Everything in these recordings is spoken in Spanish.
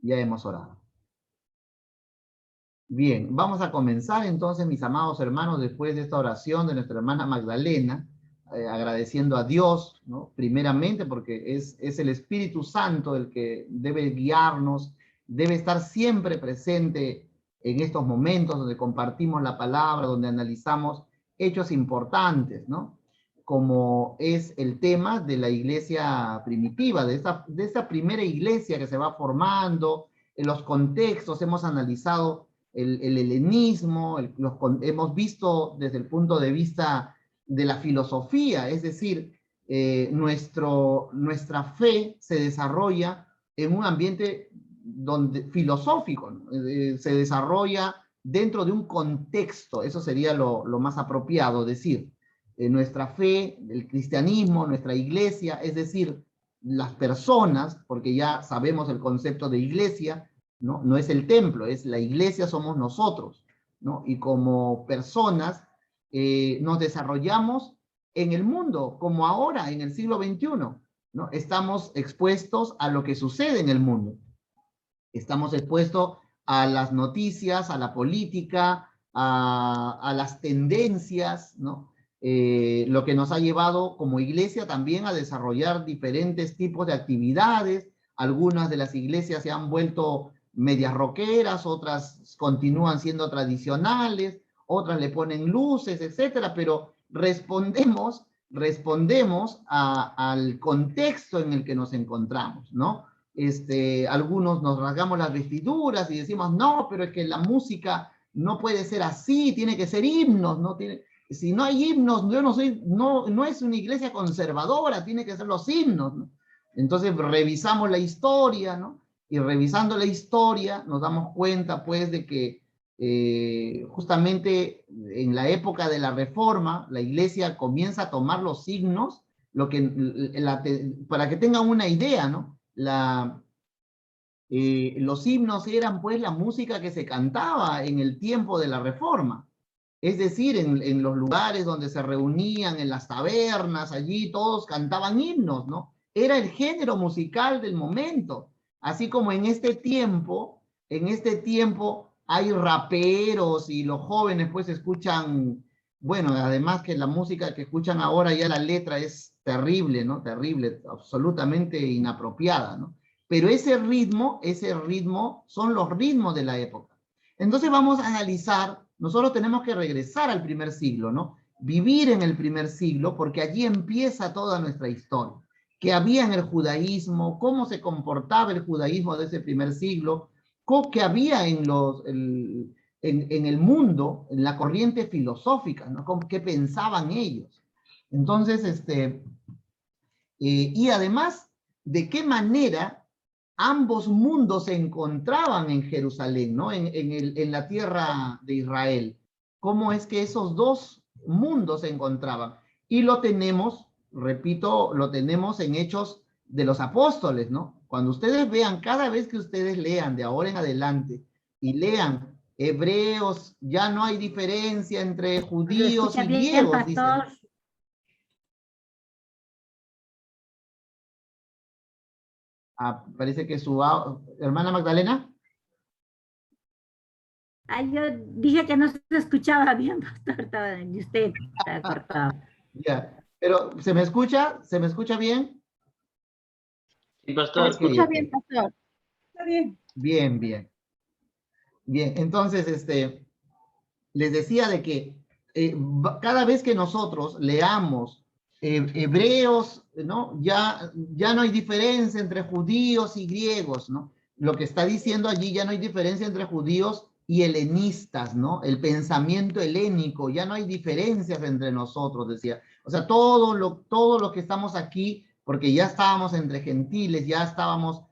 Ya hemos orado. Bien, vamos a comenzar entonces, mis amados hermanos, después de esta oración de nuestra hermana Magdalena, agradeciendo a Dios, ¿no? Primeramente porque es el Espíritu Santo el que debe guiarnos, debe estar siempre presente en estos momentos donde compartimos la palabra, donde analizamos hechos importantes, ¿no? Como es el tema de la iglesia primitiva, de esta primera iglesia que se va formando, en los contextos, hemos analizado el helenismo, hemos visto desde el punto de vista de la filosofía, es decir, nuestra fe se desarrolla en un ambiente filosófico, ¿no? Se desarrolla dentro de un contexto, eso sería lo más apropiado, decir, nuestra fe, el cristianismo, nuestra iglesia, es decir, las personas, porque ya sabemos el concepto de iglesia, ¿no? No es el templo, es la iglesia, somos nosotros, ¿no? Y como personas nos desarrollamos en el mundo, como ahora, en el siglo XXI, ¿no? Estamos expuestos a lo que sucede en el mundo. Estamos expuestos a las noticias, a la política, a las tendencias, ¿no? Lo que nos ha llevado como iglesia también a desarrollar diferentes tipos de actividades. Algunas de las iglesias se han vuelto medias rockeras, otras continúan siendo tradicionales, otras le ponen luces, etcétera, pero respondemos al contexto en el que nos encontramos, ¿no? Algunos nos rasgamos las vestiduras y decimos, no, pero es que la música no puede ser así, tiene que ser himnos, no tiene, si no hay himnos, yo no es una iglesia conservadora, tiene que ser los himnos, ¿no? Entonces revisamos la historia, ¿no? Y revisando la historia nos damos cuenta, pues, de que justamente en la época de la Reforma, la iglesia comienza a tomar los signos, para que tengan una idea, ¿no? Los himnos eran pues la música que se cantaba en el tiempo de la Reforma. Es decir, en los lugares donde se reunían, en las tabernas, allí todos cantaban himnos, ¿no? Era el género musical del momento. Así como en este tiempo hay raperos y los jóvenes pues escuchan, bueno, además que la música que escuchan ahora ya la letra es terrible, ¿no? Terrible, absolutamente inapropiada, ¿no? Pero ese ritmo son los ritmos de la época. Entonces vamos a analizar, nosotros tenemos que regresar al primer siglo, ¿no? Vivir en el primer siglo, porque allí empieza toda nuestra historia. ¿Qué había en el judaísmo? ¿Cómo se comportaba el judaísmo de ese primer siglo? ¿Qué había en el mundo, en la corriente filosófica, ¿no? ¿Qué pensaban ellos? Entonces, y además, ¿de qué manera ambos mundos se encontraban en Jerusalén, ¿no? En la tierra de Israel? ¿Cómo es que esos dos mundos se encontraban? Y lo tenemos, repito, lo tenemos en Hechos de los Apóstoles, ¿no? Cuando ustedes vean, cada vez que ustedes lean de ahora en adelante y lean Hebreos, ya no hay diferencia entre ¿Lo judíos escucha y bien, griegos, pastor? dicen. Ah, parece que su hermana Magdalena. Ay, yo dije que no se escuchaba bien, pastor, y usted está cortado. Ya, pero ¿se me escucha? ¿Se me escucha bien? Sí, Se pastor. escucha Ok. bien, pastor. Está bien. Bien, bien. Bien, entonces, les decía de que cada vez que nosotros leamos hebreos, ¿no? Ya no hay diferencia entre judíos y griegos, ¿no? Lo que está diciendo allí, ya no hay diferencia entre judíos y helenistas, ¿no? El pensamiento helénico, ya no hay diferencias entre nosotros, decía. O sea, todo lo que estamos aquí, porque ya estábamos entre gentiles, ya estábamos,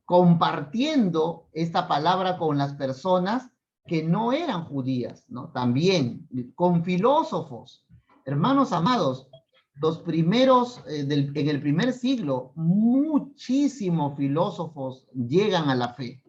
compartiendo esta palabra con las personas que no eran judías, ¿no? También con filósofos. Hermanos amados, los primeros, en el primer siglo, muchísimos filósofos llegan a la fe.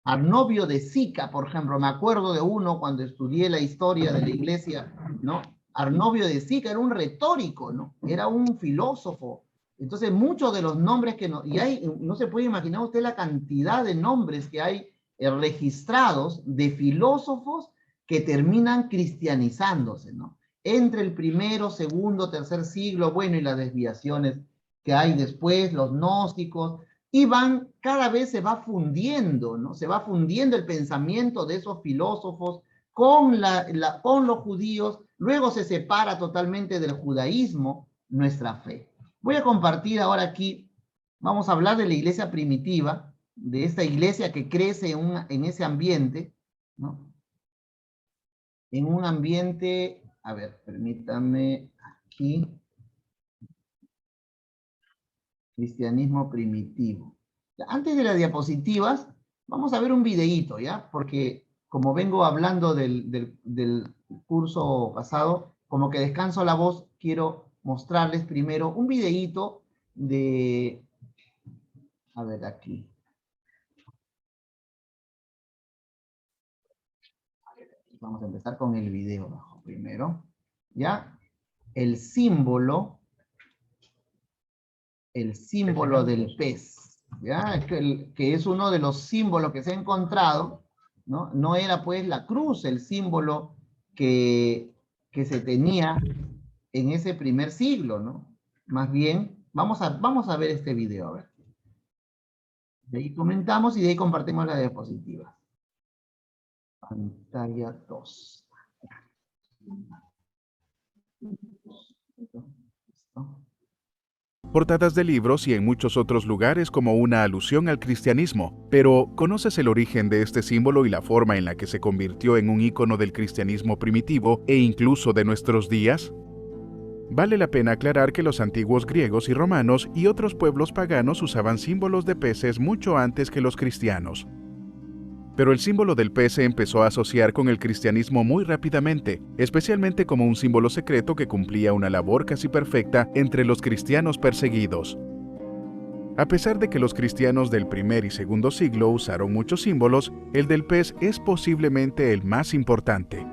Arnovio de Sica, por ejemplo, me acuerdo de uno cuando estudié la historia de la iglesia, ¿no? Arnovio de Sica era un retórico, ¿no? Era un filósofo Entonces, muchos de los nombres que no, y hay, no se puede imaginar usted la cantidad de nombres que hay registrados de filósofos que terminan cristianizándose, ¿no? Entre el primero, segundo, tercer siglo, bueno, y las desviaciones que hay después, los gnósticos, y van, cada vez se va fundiendo, ¿no? Se va fundiendo el pensamiento de esos filósofos con los judíos, luego se separa totalmente del judaísmo nuestra fe. Voy a compartir ahora aquí, vamos a hablar de la iglesia primitiva, de esta iglesia que crece en ese ambiente, ¿no? En un ambiente, a ver, permítame aquí, cristianismo primitivo. Antes de las diapositivas, vamos a ver un videíto, ¿ya? Porque como vengo hablando del curso pasado, como que descanso la voz, quiero mostrarles primero un videíto de, a ver aquí. Vamos a empezar con el video abajo primero, ¿ya? El símbolo del pez, ¿ya? Que es uno de los símbolos que se ha encontrado, ¿no? No era pues la cruz el símbolo que se tenía en ese primer siglo, ¿no? Más bien, vamos a ver este video, a ver. De ahí comentamos y de ahí compartimos la diapositiva. Pantalla 2. Portadas de libros y en muchos otros lugares como una alusión al cristianismo. Pero, ¿conoces el origen de este símbolo y la forma en la que se convirtió en un ícono del cristianismo primitivo e incluso de nuestros días? Vale la pena aclarar que los antiguos griegos y romanos y otros pueblos paganos usaban símbolos de peces mucho antes que los cristianos. Pero el símbolo del pez se empezó a asociar con el cristianismo muy rápidamente, especialmente como un símbolo secreto que cumplía una labor casi perfecta entre los cristianos perseguidos. A pesar de que los cristianos del primer y segundo siglo usaron muchos símbolos, el del pez es posiblemente el más importante.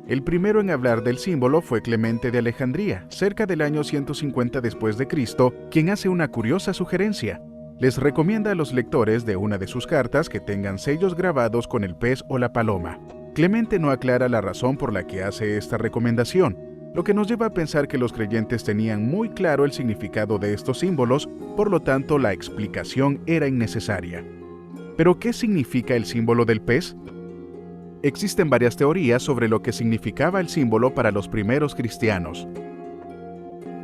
El primero en hablar del símbolo fue Clemente de Alejandría, cerca del año 150 después de Cristo, quien hace una curiosa sugerencia. Les recomienda a los lectores de una de sus cartas que tengan sellos grabados con el pez o la paloma. Clemente no aclara la razón por la que hace esta recomendación, lo que nos lleva a pensar que los creyentes tenían muy claro el significado de estos símbolos, por lo tanto la explicación era innecesaria. ¿Pero qué significa el símbolo del pez? Existen varias teorías sobre lo que significaba el símbolo para los primeros cristianos.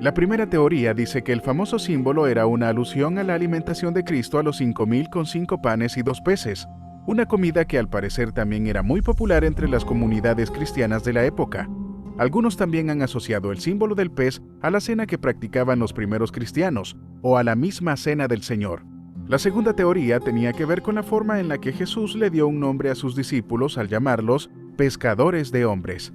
La primera teoría dice que el famoso símbolo era una alusión a la alimentación de Cristo a los 5,000 con 5 panes y 2 peces, una comida que al parecer también era muy popular entre las comunidades cristianas de la época. Algunos también han asociado el símbolo del pez a la cena que practicaban los primeros cristianos, o a la misma cena del Señor. La segunda teoría tenía que ver con la forma en la que Jesús le dio un nombre a sus discípulos al llamarlos pescadores de hombres.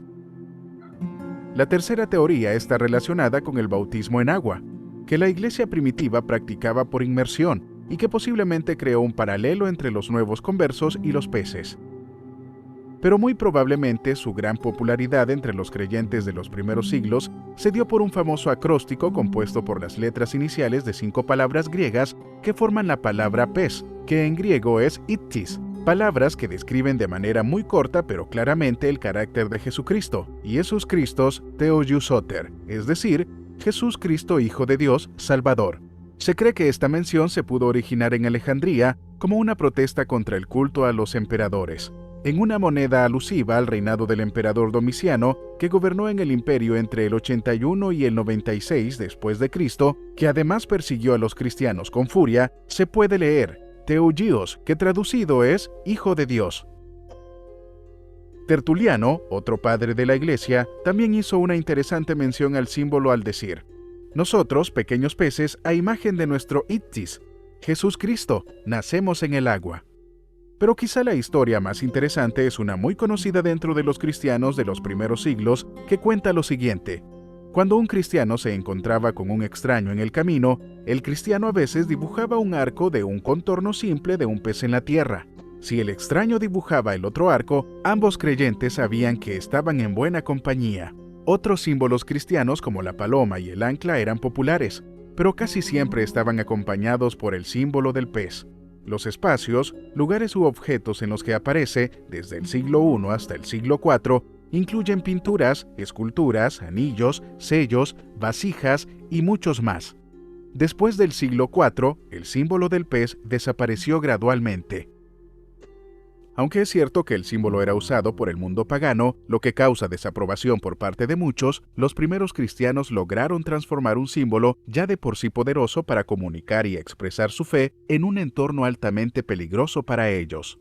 La tercera teoría está relacionada con el bautismo en agua, que la iglesia primitiva practicaba por inmersión y que posiblemente creó un paralelo entre los nuevos conversos y los peces. Pero muy probablemente su gran popularidad entre los creyentes de los primeros siglos se dio por un famoso acróstico compuesto por las letras iniciales de 5 palabras griegas que forman la palabra pez, que en griego es ittis, palabras que describen de manera muy corta pero claramente el carácter de Jesucristo, Jesús Christos Theousoter, es decir, Jesús Cristo Hijo de Dios, Salvador. Se cree que esta mención se pudo originar en Alejandría como una protesta contra el culto a los emperadores, en una moneda alusiva al reinado del emperador Domiciano, que gobernó en el imperio entre el 81 y el 96 después de Cristo, que además persiguió a los cristianos con furia, se puede leer Theougios, que traducido es Hijo de Dios. Tertuliano, otro padre de la Iglesia, también hizo una interesante mención al símbolo al decir: nosotros, pequeños peces, a imagen de nuestro ittis, Jesús Cristo, nacemos en el agua. Pero quizá la historia más interesante es una muy conocida dentro de los cristianos de los primeros siglos, que cuenta lo siguiente. Cuando un cristiano se encontraba con un extraño en el camino, el cristiano a veces dibujaba un arco de un contorno simple de un pez en la tierra. Si el extraño dibujaba el otro arco, ambos creyentes sabían que estaban en buena compañía. Otros símbolos cristianos como la paloma y el ancla eran populares. pero casi siempre estaban acompañados por el símbolo del pez. Los espacios, lugares u objetos en los que aparece, desde el siglo I hasta el siglo IV, incluyen pinturas, esculturas, anillos, sellos, vasijas y muchos más. Después del siglo IV, el símbolo del pez desapareció gradualmente. Aunque es cierto que el símbolo era usado por el mundo pagano, lo que causa desaprobación por parte de muchos, los primeros cristianos lograron transformar un símbolo ya de por sí poderoso para comunicar y expresar su fe en un entorno altamente peligroso para ellos.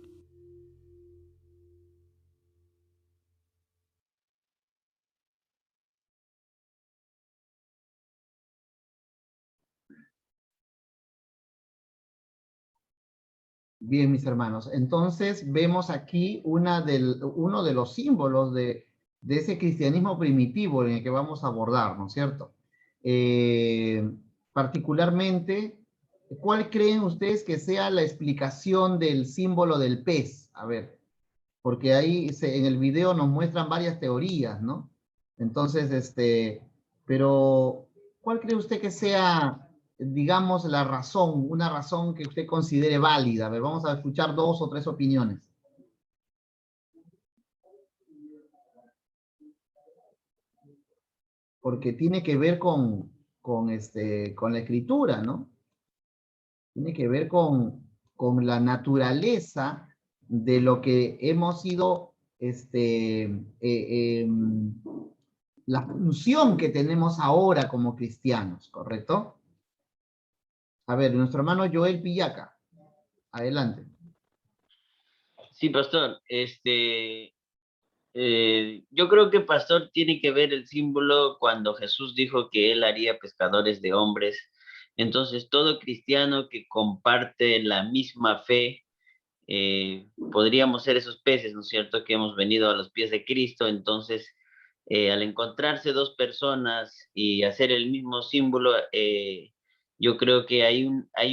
Bien, mis hermanos. Entonces vemos aquí uno de los símbolos de ese cristianismo primitivo en el que vamos a abordar, ¿no es cierto? Particularmente, ¿cuál creen ustedes que sea la explicación del símbolo del pez? A ver, porque ahí en el video nos muestran varias teorías, ¿no? Entonces, pero ¿cuál cree usted que sea, digamos, la razón, una razón que usted considere válida? A ver, vamos a escuchar 2 o 3 opiniones. Porque tiene que ver con la escritura, ¿no? Tiene que ver con la naturaleza de lo que hemos sido, la función que tenemos ahora como cristianos, ¿correcto? A ver, nuestro hermano Joel Pillaca, adelante. Sí, pastor. Yo creo que pastor tiene que ver el símbolo cuando Jesús dijo que él haría pescadores de hombres. Entonces, todo cristiano que comparte la misma fe, podríamos ser esos peces, ¿no es cierto? Que hemos venido a los pies de Cristo. Entonces, al encontrarse dos personas y hacer el mismo símbolo, yo creo que hay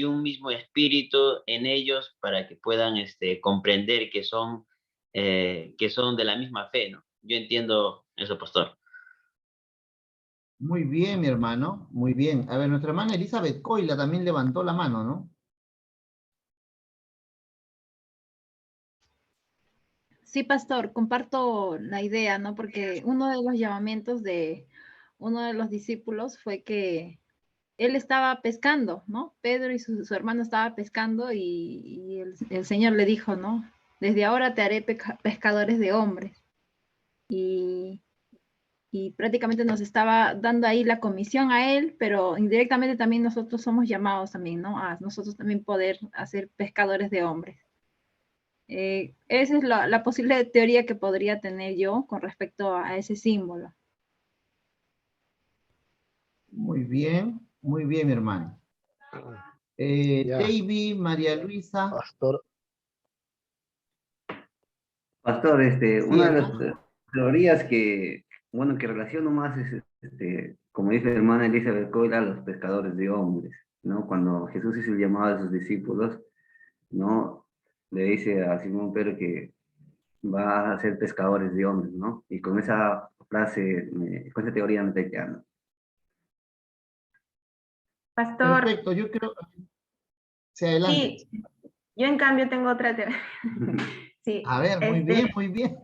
un mismo espíritu en ellos para que puedan comprender que son de la misma fe, ¿no? Yo entiendo eso, pastor. Muy bien, mi hermano, muy bien. A ver, nuestra hermana Elizabeth Coila también levantó la mano, ¿no? Sí, pastor, comparto la idea, ¿no? Porque uno de los llamamientos de uno de los discípulos fue que él estaba pescando, ¿no? Pedro y su hermano estaba pescando y el Señor le dijo, ¿no? Desde ahora te haré pescadores de hombres. Y, y prácticamente nos estaba dando ahí la comisión a él, pero indirectamente también nosotros somos llamados también, ¿no? A nosotros también poder hacer pescadores de hombres. Esa es la posible teoría que podría tener yo con respecto a ese símbolo. Muy bien, mi hermano. Ya, David, María Luisa. pastor. Pastor, Sí, una de hermano. las teorías que, bueno, que relaciono más es, como dice la hermana Elizabeth Coyle, a los pescadores de hombres, ¿no? Cuando Jesús hizo el llamado a sus discípulos, ¿no? Le dice a Simón Pedro que va a ser pescadores de hombres, ¿no? Y con esa frase, con esa teoría me estoy quedando. Pastor, Perfecto, yo creo. Sí, adelante. sí, yo en cambio tengo otra teoría. Sí, A ver, muy bien, muy bien.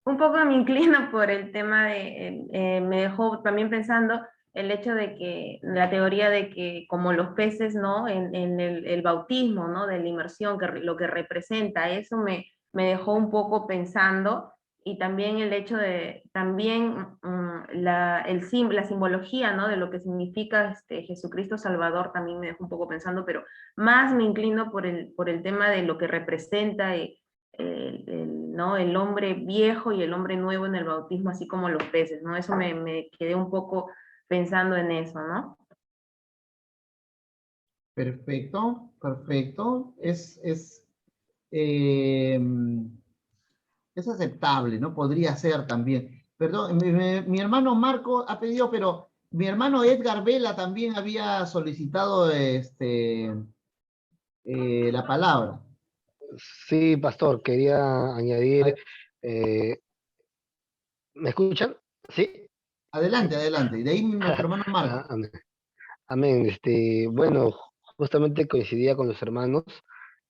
un poco me inclino por el tema de, me dejó también pensando el hecho de que, la teoría de que como los peces, ¿no? En el bautismo, ¿no? De la inmersión, que lo que representa, eso me dejó un poco pensando, y también el hecho de, también la simbología, ¿no? De lo que significa Jesucristo Salvador también me dejó un poco pensando, pero más me inclino por el tema de lo que representa ¿no? El hombre viejo y el hombre nuevo en el bautismo, así como los peces, ¿no? Eso me quedé un poco pensando en eso, ¿no? Perfecto, perfecto. Eh, es aceptable, ¿no? Podría ser también. Perdón, mi hermano Marco ha pedido, pero mi hermano Edgar Vela también había solicitado la palabra. Sí, pastor, quería añadir, eh, ¿me escuchan? Sí. Adelante, adelante. Y de ahí nuestro hermano Marco. Ah, Amén. Bueno, justamente coincidía con los hermanos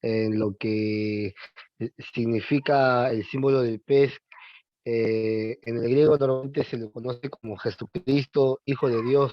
en lo que significa el símbolo del pez. En el griego normalmente se le conoce como Jesucristo, Hijo de Dios,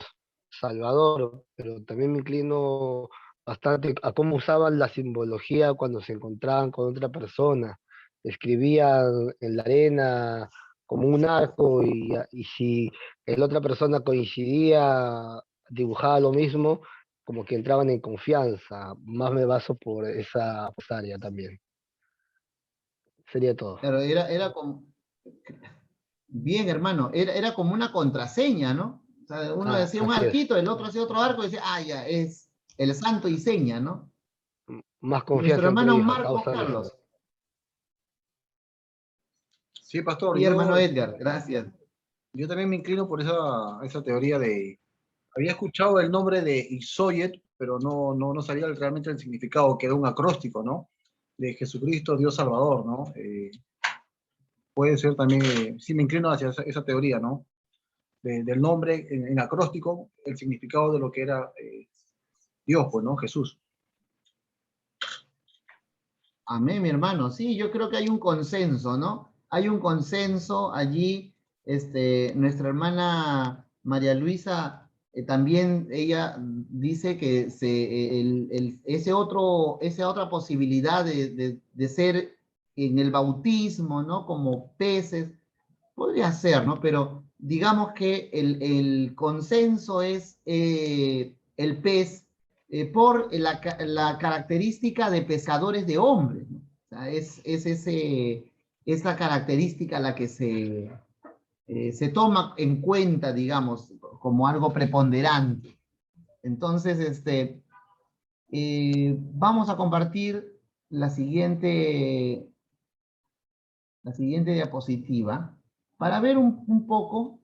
Salvador, pero también me inclino bastante a cómo usaban la simbología cuando se encontraban con otra persona. Escribían en la arena como un arco y si la otra persona coincidía, dibujaba lo mismo, como que entraban en confianza. Más me baso por esa área también. Sería todo. Pero era como, bien hermano, era como una contraseña, ¿no? O sea, uno decía un Así es. arquito, el otro hacía otro arco y decía, ah, ya, es el santo y seña, ¿no? Más Nuestro confianza entre hermano ellos a Marcos causa de eso. Carlos. Sí, pastor, Y hermano Edgar, gracias. yo también me inclino por esa teoría de... Había escuchado el nombre de Isoyet, pero no sabía realmente el significado, que era un acróstico, ¿no? De Jesucristo, Dios Salvador, ¿no? Puede ser también, sí me inclino hacia esa teoría, ¿no? Del nombre en acróstico, el significado de lo que era Dios, pues, ¿no? Jesús. Amén, mi hermano. Sí, yo creo que hay un consenso, ¿no? Hay un consenso allí. Nuestra hermana María Luisa también ella dice que esa otra posibilidad de ser en el bautismo, ¿no? Como peces, podría ser, ¿no? Pero digamos que el consenso es el pez por la característica de pescadores de hombres, ¿no? O sea, esa característica la que se toma en cuenta, digamos, como algo preponderante. Entonces, vamos a compartir la siguiente diapositiva para ver un poco.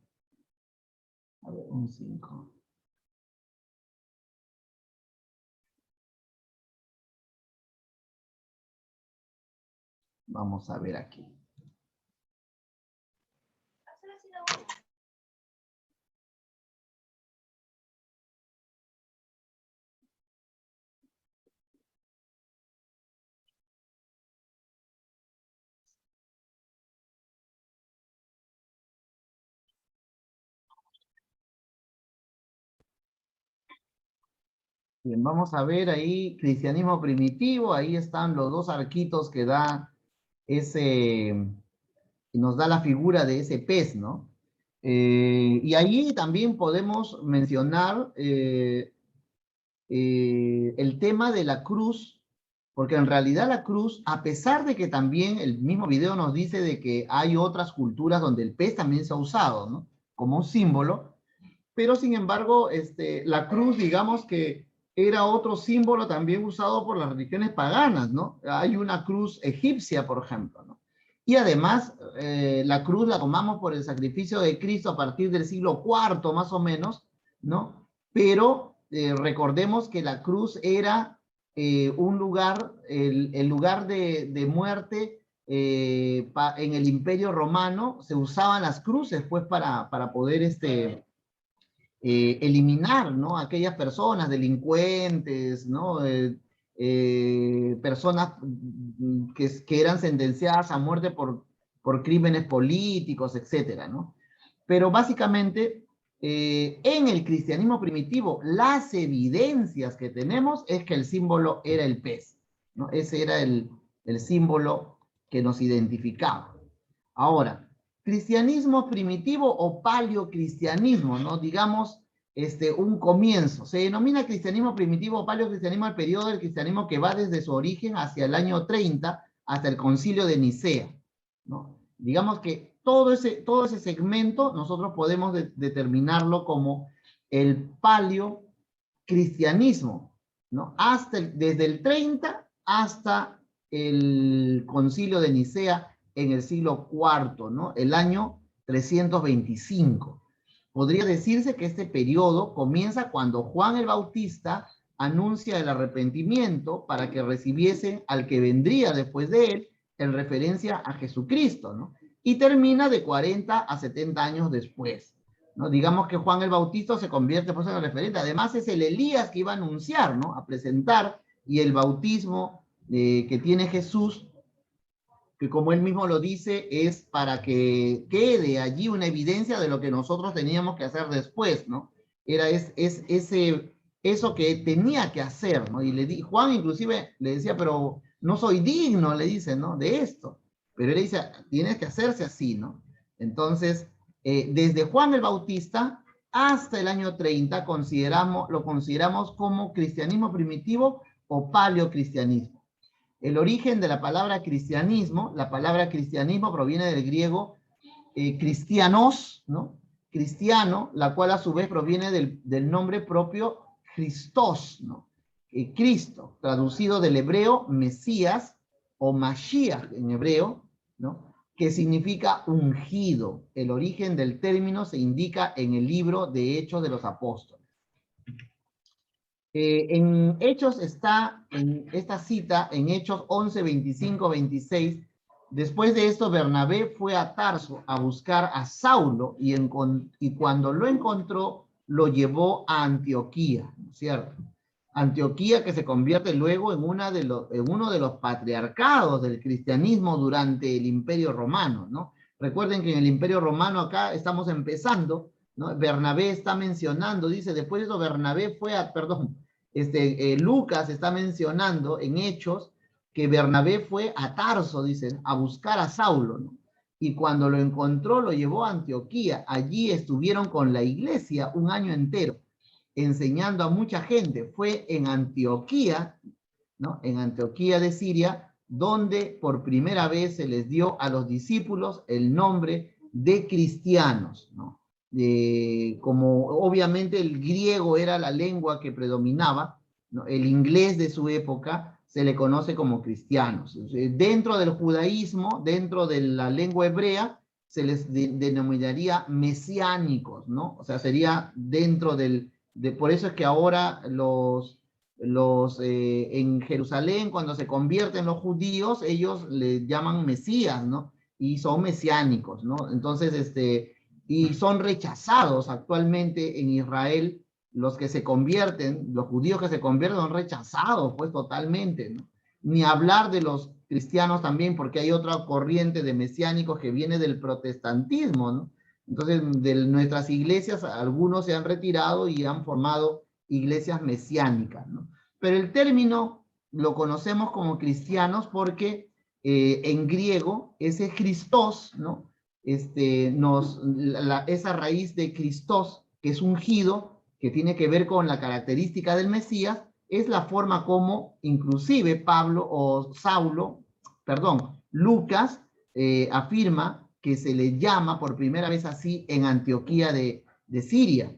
A ver, un 5. Vamos a ver aquí. Bien, vamos a ver ahí cristianismo primitivo, ahí están los dos arquitos que da nos da la figura de ese pez, ¿no? Y ahí también podemos mencionar el tema de la cruz, porque en realidad la cruz, a pesar de que también el mismo video nos dice de que hay otras culturas donde el pez también se ha usado, ¿no? Como un símbolo, pero sin embargo, la cruz, digamos que era otro símbolo también usado por las religiones paganas, ¿no? Hay una cruz egipcia, por ejemplo, ¿no? Y además, la cruz la tomamos por el sacrificio de Cristo a partir del siglo IV, más o menos, ¿no? Pero recordemos que la cruz era un lugar, el lugar de muerte en el Imperio Romano. Se usaban las cruces, pues, para poder eliminar, ¿no? Aquellas personas, delincuentes, ¿no? Personas que eran sentenciadas a muerte por crímenes políticos, etcétera, ¿no? Pero básicamente, en el cristianismo primitivo, las evidencias que tenemos es que el símbolo era el pez, ¿no? Ese era el símbolo que nos identificaba. Ahora, cristianismo primitivo o paleocristianismo, ¿no? Digamos, un comienzo. Se denomina cristianismo primitivo o paleocristianismo al periodo del cristianismo que va desde su origen hacia el año 30 hasta el concilio de Nicea, ¿no? Digamos que todo ese segmento nosotros podemos determinarlo como el paleocristianismo, ¿no? Desde el 30 hasta el concilio de Nicea en el siglo IV, ¿no? El año 325. Podría decirse que este periodo comienza cuando Juan el Bautista anuncia el arrepentimiento para que recibiesen al que vendría después de él, en referencia a Jesucristo, ¿no? Y termina de 40 a 70 años después. ¿no? Digamos que Juan el Bautista se convierte pues, en el referente. Además es el Elías que iba a anunciar, ¿no? A presentar, y el bautismo que tiene Jesús, que como él mismo lo dice, es para que quede allí una evidencia de lo que nosotros teníamos que hacer después, ¿no? Era eso que tenía que hacer, ¿no? Y Juan inclusive le decía, pero no soy digno, le dice, ¿no? De esto. Pero él le dice, tienes que hacerse así, ¿no? Entonces, desde Juan el Bautista hasta el año 30 lo consideramos como cristianismo primitivo o paleocristianismo. El origen de la palabra cristianismo proviene del griego cristianos, ¿no? Cristiano, la cual a su vez proviene del nombre propio Christos, ¿no? Cristo, traducido del hebreo Mesías o Mashiach en hebreo, ¿no? Que significa ungido. El origen del término se indica en el libro de Hechos de los Apóstoles. En Hechos está, en esta cita, en Hechos 11, 25, 26, después de esto Bernabé fue a Tarso a buscar a Saulo y cuando lo encontró, lo llevó a Antioquía, ¿no es cierto? Antioquía que se convierte luego en uno de los patriarcados del cristianismo durante el Imperio Romano, ¿no? Recuerden que en el Imperio Romano acá estamos empezando, ¿no? Bernabé está mencionando, dice, después de eso Bernabé fue a, Lucas está mencionando en Hechos que Bernabé fue a Tarso, dicen, a buscar a Saulo, ¿no? Y cuando lo encontró, lo llevó a Antioquía. Allí estuvieron con la iglesia un año entero, enseñando a mucha gente. Fue en Antioquía, ¿no? En Antioquía de Siria, donde por primera vez se les dio a los discípulos el nombre de cristianos, ¿no? Como obviamente el griego era la lengua que predominaba, ¿no? El inglés de su época se le conoce como cristianos. Dentro del judaísmo, dentro de la lengua hebrea, se les denominaría mesiánicos, ¿no? O sea, sería dentro por eso es que ahora en Jerusalén, cuando se convierten los judíos, ellos le llaman Mesías, ¿no? Y son mesiánicos, ¿no? Entonces, y son rechazados actualmente en Israel. Los que se convierten, los judíos que se convierten son rechazados, pues totalmente, ¿no? Ni hablar de los cristianos también, porque hay otra corriente de mesiánicos que viene del protestantismo, ¿no? Entonces, de nuestras iglesias, algunos se han retirado y han formado iglesias mesiánicas, ¿no? Pero el término lo conocemos como cristianos porque en griego, ese Christos, ¿no? Esa raíz de Christos, que es ungido, que tiene que ver con la característica del Mesías, es la forma como inclusive Lucas afirma que se le llama por primera vez así en Antioquía de Siria.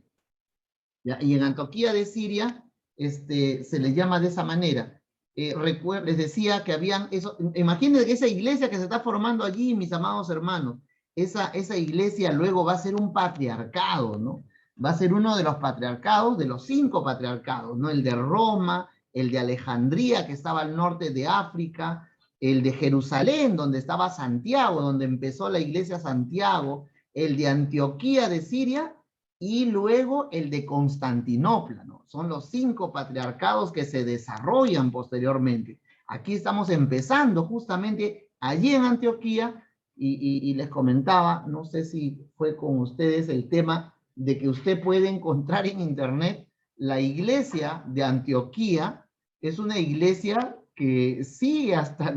¿Ya? Y en Antioquía de Siria se le llama de esa manera. Les decía que habían eso. Imagínense que esa iglesia que se está formando allí, mis amados hermanos, esa iglesia luego va a ser un patriarcado, ¿no? Va a ser uno de los patriarcados, de los 5 patriarcados, ¿no? El de Roma, el de Alejandría, que estaba al norte de África, el de Jerusalén, donde estaba Santiago, donde empezó la iglesia Santiago, el de Antioquía de Siria, y luego el de Constantinopla, ¿no? Son los 5 patriarcados que se desarrollan posteriormente. Aquí estamos empezando justamente allí en Antioquía, y les comentaba, no sé si fue con ustedes el tema de que usted puede encontrar en internet la iglesia de Antioquía. Es una iglesia que sí está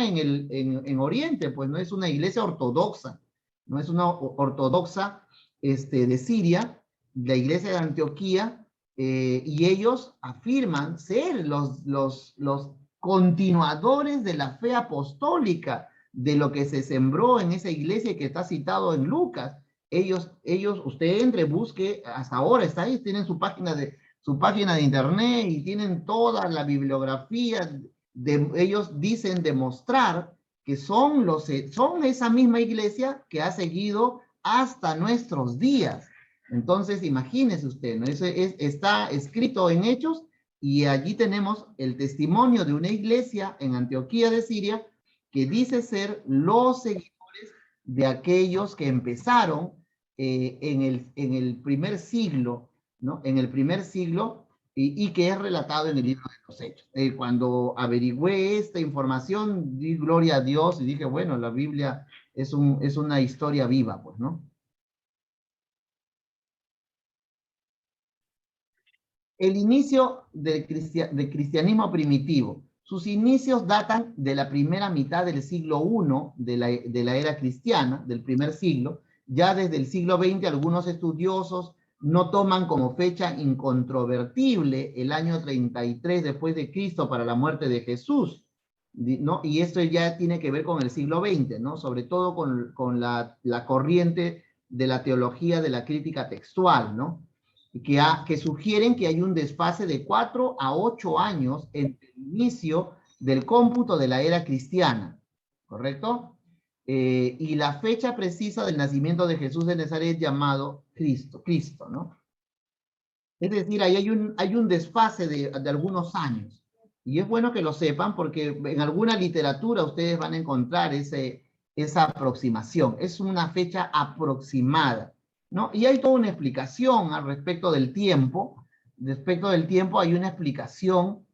en Oriente, pues no es una iglesia ortodoxa, no es una ortodoxa de Siria, la iglesia de Antioquía, y ellos afirman ser los continuadores de la fe apostólica, de lo que se sembró en esa iglesia que está citado en Lucas. Usted entre, busque, hasta ahora está ahí, tienen su página de internet y tienen toda la bibliografía. Ellos dicen demostrar que son esa misma iglesia que ha seguido hasta nuestros días. Entonces, imagínese usted, ¿no? Eso está escrito en Hechos, y allí tenemos el testimonio de una iglesia en Antioquía de Siria que dice ser los seguidores de aquellos que empezaron en el primer siglo, ¿no? En el primer siglo, y que es relatado en el libro de los Hechos. Cuando averigüé esta información, di gloria a Dios y dije, bueno, la Biblia es una historia viva, pues, ¿no? El inicio del cristianismo primitivo. Sus inicios datan de la primera mitad del siglo I de la era cristiana, del primer siglo. Ya desde el siglo XX algunos estudiosos no toman como fecha incontrovertible el año 33 después de Cristo para la muerte de Jesús, ¿no? Y esto ya tiene que ver con el siglo XX, ¿no? Sobre todo con la corriente de la teología de la crítica textual, ¿no? Que sugieren que hay un desfase de 4 a 8 años entre el inicio del cómputo de la era cristiana, ¿correcto? Y la fecha precisa del nacimiento de Jesús de Nazaret llamado Cristo, ¿no? Es decir, ahí hay un desfase de algunos años. Y es bueno que lo sepan porque en alguna literatura ustedes van a encontrar esa aproximación. Es una fecha aproximada, ¿no? Y hay toda una explicación al respecto del tiempo. Respecto del tiempo hay una explicación.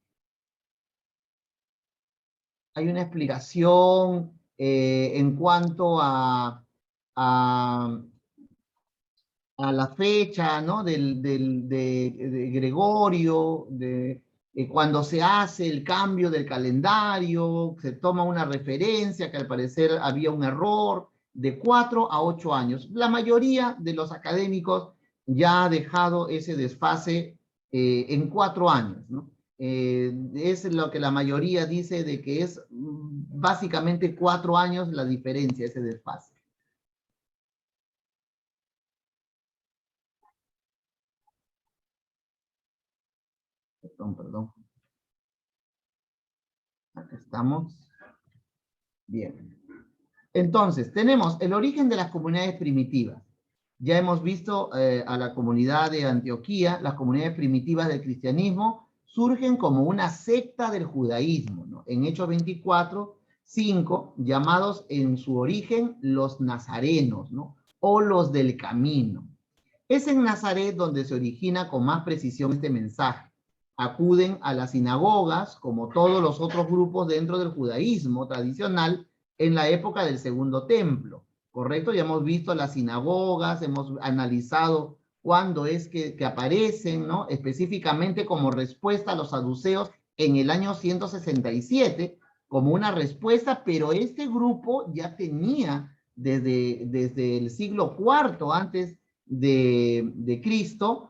Hay una explicación en cuanto a la fecha, ¿no? De Gregorio, cuando se hace el cambio del calendario, se toma una referencia que al parecer había un error de 4 a 8 años. La mayoría de los académicos ya ha dejado ese desfase en 4 años, ¿no? Es lo que la mayoría dice de que es básicamente 4 años la diferencia, ese desfase. Perdón. Acá estamos. Bien. Entonces, tenemos el origen de las comunidades primitivas. Ya hemos visto a la comunidad de Antioquía. Las comunidades primitivas del cristianismo surgen como una secta del judaísmo, ¿no? En Hechos 24:5, llamados en su origen los nazarenos, ¿no? O los del camino. Es en Nazaret donde se origina con más precisión este mensaje. Acuden a las sinagogas, como todos los otros grupos dentro del judaísmo tradicional, en la época del Segundo Templo, ¿correcto? Ya hemos visto las sinagogas, hemos analizado cuándo es que aparecen, ¿no? Específicamente como respuesta a los saduceos en el año 167, como una respuesta, pero este grupo ya tenía desde el siglo IV antes de Cristo,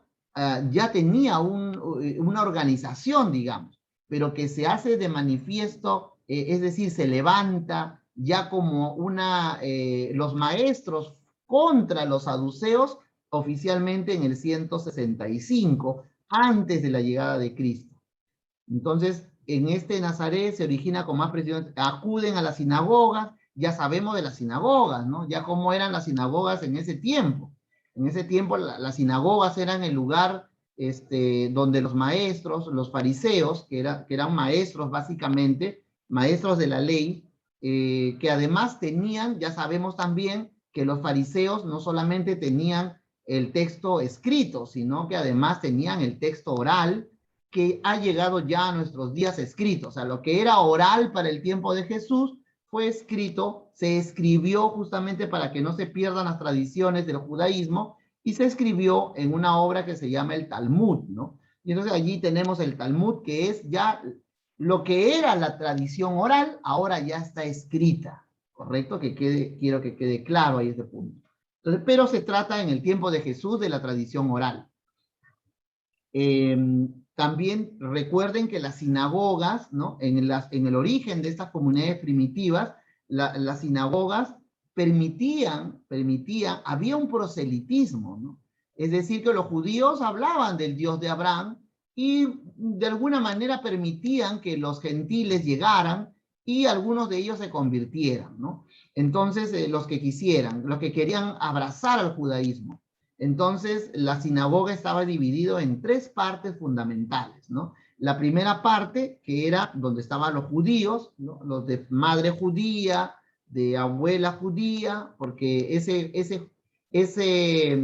ya tenía una organización, digamos, pero que se hace de manifiesto, es decir, se levanta ya como los maestros contra los saduceos oficialmente en el 165, antes de la llegada de Cristo. Entonces, en este Nazaret se origina con más presión, acuden a las sinagogas, ya sabemos de las sinagogas, ¿no? Ya cómo eran las sinagogas en ese tiempo. En ese tiempo las sinagogas eran el lugar donde los maestros, los fariseos, que eran maestros básicamente, maestros de la ley, que además tenían, ya sabemos también, que los fariseos no solamente tenían el texto escrito, sino que además tenían el texto oral, que ha llegado ya a nuestros días escrito. O sea, lo que era oral para el tiempo de Jesús fue escrito, se escribió justamente para que no se pierdan las tradiciones del judaísmo, y se escribió en una obra que se llama el Talmud, ¿no? Y entonces allí tenemos el Talmud, que es ya lo que era la tradición oral, ahora ya está escrita, ¿correcto? Quiero que quede claro ahí este punto. Entonces, pero se trata en el tiempo de Jesús de la tradición oral. También recuerden que las sinagogas, ¿no? En el origen de estas comunidades primitivas, las sinagogas permitían, había un proselitismo, ¿no? Es decir, que los judíos hablaban del Dios de Abraham y de alguna manera permitían que los gentiles llegaran y algunos de ellos se convirtieran, ¿no? Entonces, los que querían abrazar al judaísmo. Entonces, la sinagoga estaba dividida en 3 partes fundamentales, ¿no? La primera parte, que era donde estaban los judíos, ¿no? Los de madre judía, de abuela judía, porque ese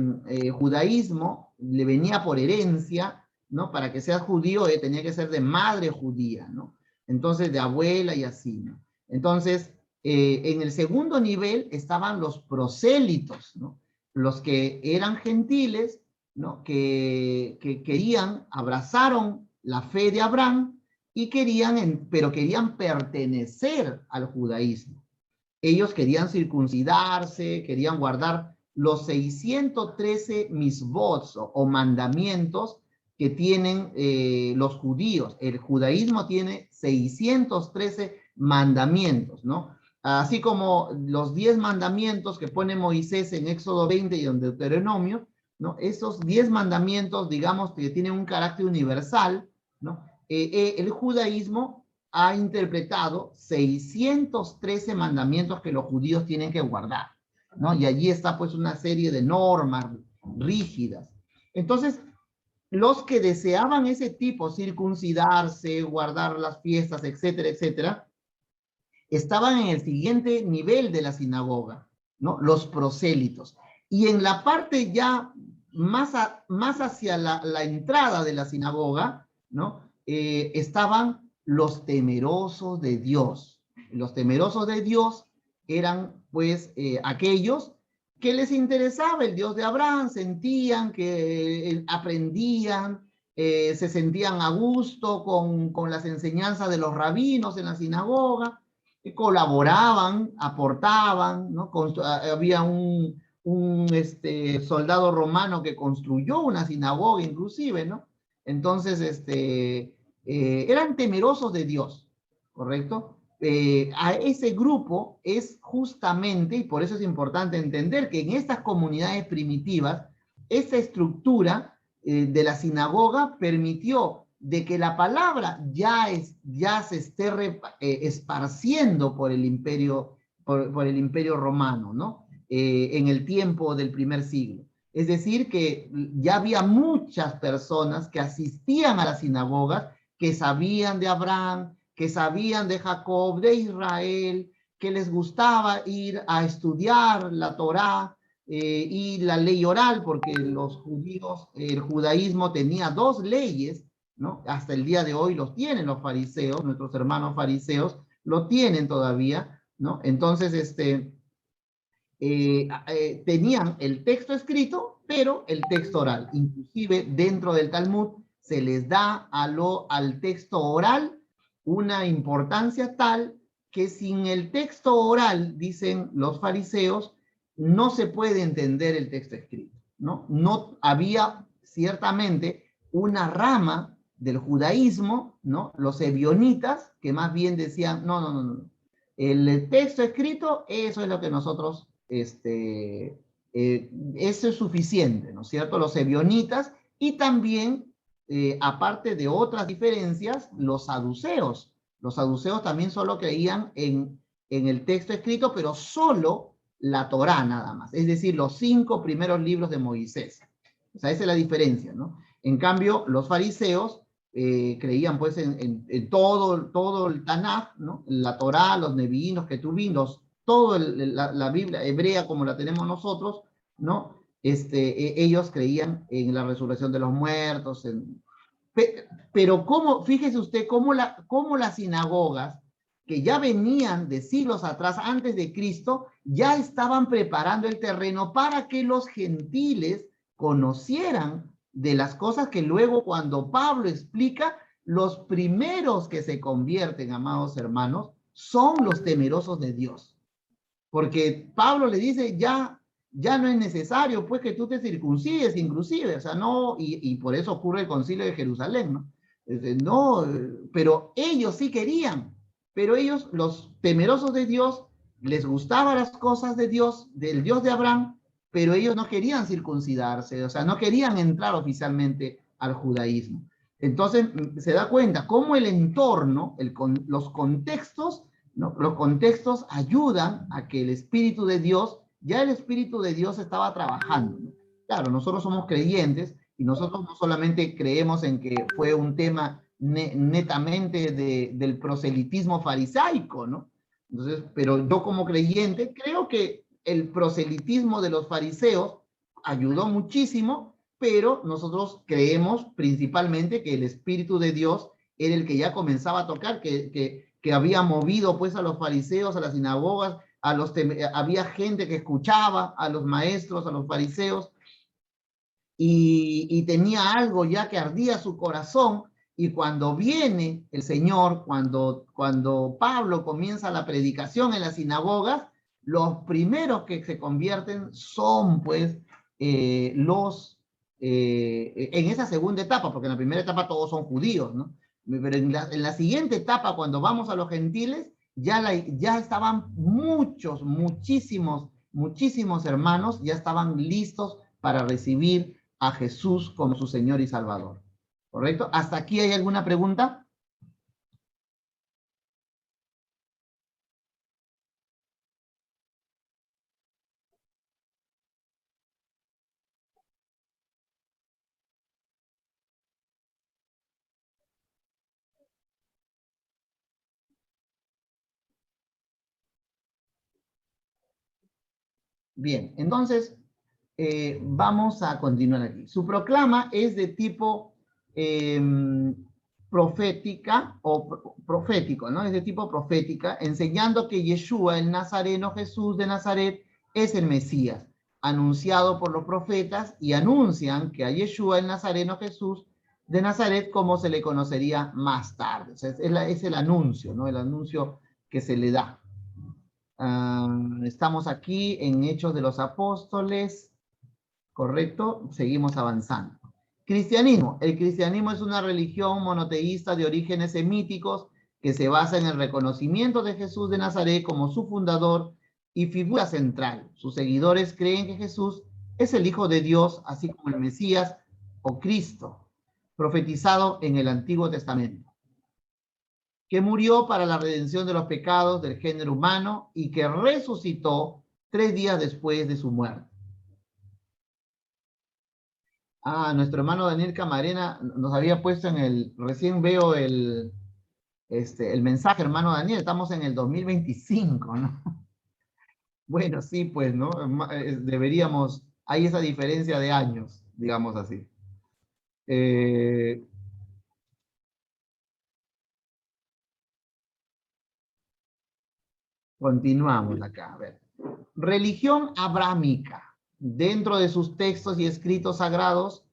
judaísmo le venía por herencia, ¿no? Para que seas judío tenía que ser de madre judía, ¿no? Entonces de abuela y así, ¿no? Entonces, en el segundo nivel estaban los prosélitos, ¿no? Los que eran gentiles, ¿no? Que querían, abrazaron la fe de Abraham y pero querían pertenecer al judaísmo. Ellos querían circuncidarse, querían guardar los 613 misbots o mandamientos que tienen los judíos. El judaísmo tiene 613 mandamientos, ¿no? Así como los 10 mandamientos que pone Moisés en Éxodo 20 y en Deuteronomio, ¿no? Esos 10 mandamientos, digamos, que tienen un carácter universal, ¿no? El judaísmo ha interpretado 613 mandamientos que los judíos tienen que guardar, ¿no? Y allí está pues una serie de normas rígidas. Entonces, los que deseaban ese tipo, circuncidarse, guardar las fiestas, etcétera, etcétera, estaban en el siguiente nivel de la sinagoga, ¿no? Los prosélitos. Y en la parte ya más hacia la entrada de la sinagoga, ¿no? Estaban los temerosos de Dios. Los temerosos de Dios eran pues aquellos que les interesaba el Dios de Abraham, sentían que aprendían, se sentían a gusto con las enseñanzas de los rabinos en la sinagoga, colaboraban, aportaban, ¿no? Había un soldado romano que construyó una sinagoga inclusive, ¿no? Entonces, eran temerosos de Dios, ¿correcto? A ese grupo es justamente, y por eso es importante entender que en estas comunidades primitivas, esa estructura de la sinagoga permitió de que la palabra ya se esté esparciendo por el imperio, por el imperio romano, ¿no? En el tiempo del primer siglo. Es decir, que ya había muchas personas que asistían a las sinagogas, que sabían de Abraham, que sabían de Jacob, de Israel, que les gustaba ir a estudiar la Torá y la ley oral, porque los judíos, el judaísmo tenía 2 leyes, ¿no? Hasta el día de hoy los tienen los fariseos, nuestros hermanos fariseos lo tienen todavía, ¿no? Entonces, tenían el texto escrito, pero el texto oral. Inclusive dentro del Talmud se les da al texto oral una importancia tal que sin el texto oral, dicen los fariseos, no se puede entender el texto escrito, ¿no? No había ciertamente una rama del judaísmo, ¿no? Los ebionitas, que más bien decían, no. El texto escrito, eso es lo que nosotros, eso es suficiente, ¿no es cierto? Los ebionitas y también, aparte de otras diferencias, los saduceos. Los saduceos también solo creían en el texto escrito, pero solo la Torá nada más, es decir, los 5 primeros libros de Moisés. O sea, esa es la diferencia, ¿no? En cambio, los fariseos creían pues en todo el Tanaj, ¿no? La Torá, los Nevi'im, los Ketuvim, toda la Biblia hebrea como la tenemos nosotros, ¿no? Ellos creían en la resurrección de los muertos, pero fíjese usted cómo las sinagogas que ya venían de siglos atrás, antes de Cristo, ya estaban preparando el terreno para que los gentiles conocieran de las cosas que luego, cuando Pablo explica, los primeros que se convierten, amados hermanos, son los temerosos de Dios. Porque Pablo le dice, ya no es necesario, pues, que tú te circuncides, inclusive, o sea, no, y por eso ocurre el concilio de Jerusalén, ¿no? No, pero ellos sí querían, pero ellos, los temerosos de Dios, les gustaban las cosas de Dios, del Dios de Abraham, pero ellos no querían circuncidarse, o sea, no querían entrar oficialmente al judaísmo. Entonces, se da cuenta cómo el entorno, los contextos, ¿no? Los contextos ayudan a que el Espíritu de Dios, ya el Espíritu de Dios estaba trabajando, ¿no? Claro, nosotros somos creyentes y nosotros no solamente creemos en que fue un tema netamente del proselitismo farisaico, ¿no? Entonces, pero yo como creyente creo que el proselitismo de los fariseos ayudó muchísimo, pero nosotros creemos principalmente que el Espíritu de Dios era el que ya comenzaba a tocar, que había movido pues a los fariseos, a las sinagogas, había gente que escuchaba a los maestros, a los fariseos, y tenía algo ya que ardía su corazón. Y cuando viene el Señor, cuando Pablo comienza la predicación en las sinagogas, los primeros que se convierten son pues en esa segunda etapa, porque en la primera etapa todos son judíos, ¿no? Pero en la siguiente etapa, cuando vamos a los gentiles, ya estaban muchísimos hermanos, ya estaban listos para recibir a Jesús como su Señor y Salvador. ¿Correcto? ¿Hasta aquí hay alguna pregunta? Bien, entonces vamos a continuar aquí. Su proclama es de tipo profética o profético, ¿no? Es de tipo profética, enseñando que Yeshua, el Nazareno, Jesús de Nazaret, es el Mesías, anunciado por los profetas, y anuncian que a Yeshua, el Nazareno, Jesús de Nazaret, como se le conocería más tarde. O sea, es el anuncio, ¿no? El anuncio que se le da. Estamos aquí en Hechos de los Apóstoles, ¿correcto? Seguimos avanzando. Cristianismo. El cristianismo es una religión monoteísta de orígenes semíticos que se basa en el reconocimiento de Jesús de Nazaret como su fundador y figura central. Sus seguidores creen que Jesús es el Hijo de Dios, así como el Mesías o Cristo, profetizado en el Antiguo Testamento, que murió para la redención de los pecados del género humano y que resucitó 3 días después de su muerte. Nuestro hermano Daniel Camarena nos había puesto recién veo el mensaje, hermano Daniel, estamos en el 2025, ¿no? Bueno, sí, pues, ¿no? Hay esa diferencia de años, digamos así. Continuamos acá, a ver. Religión abrámica. Dentro de sus textos y escritos sagrados,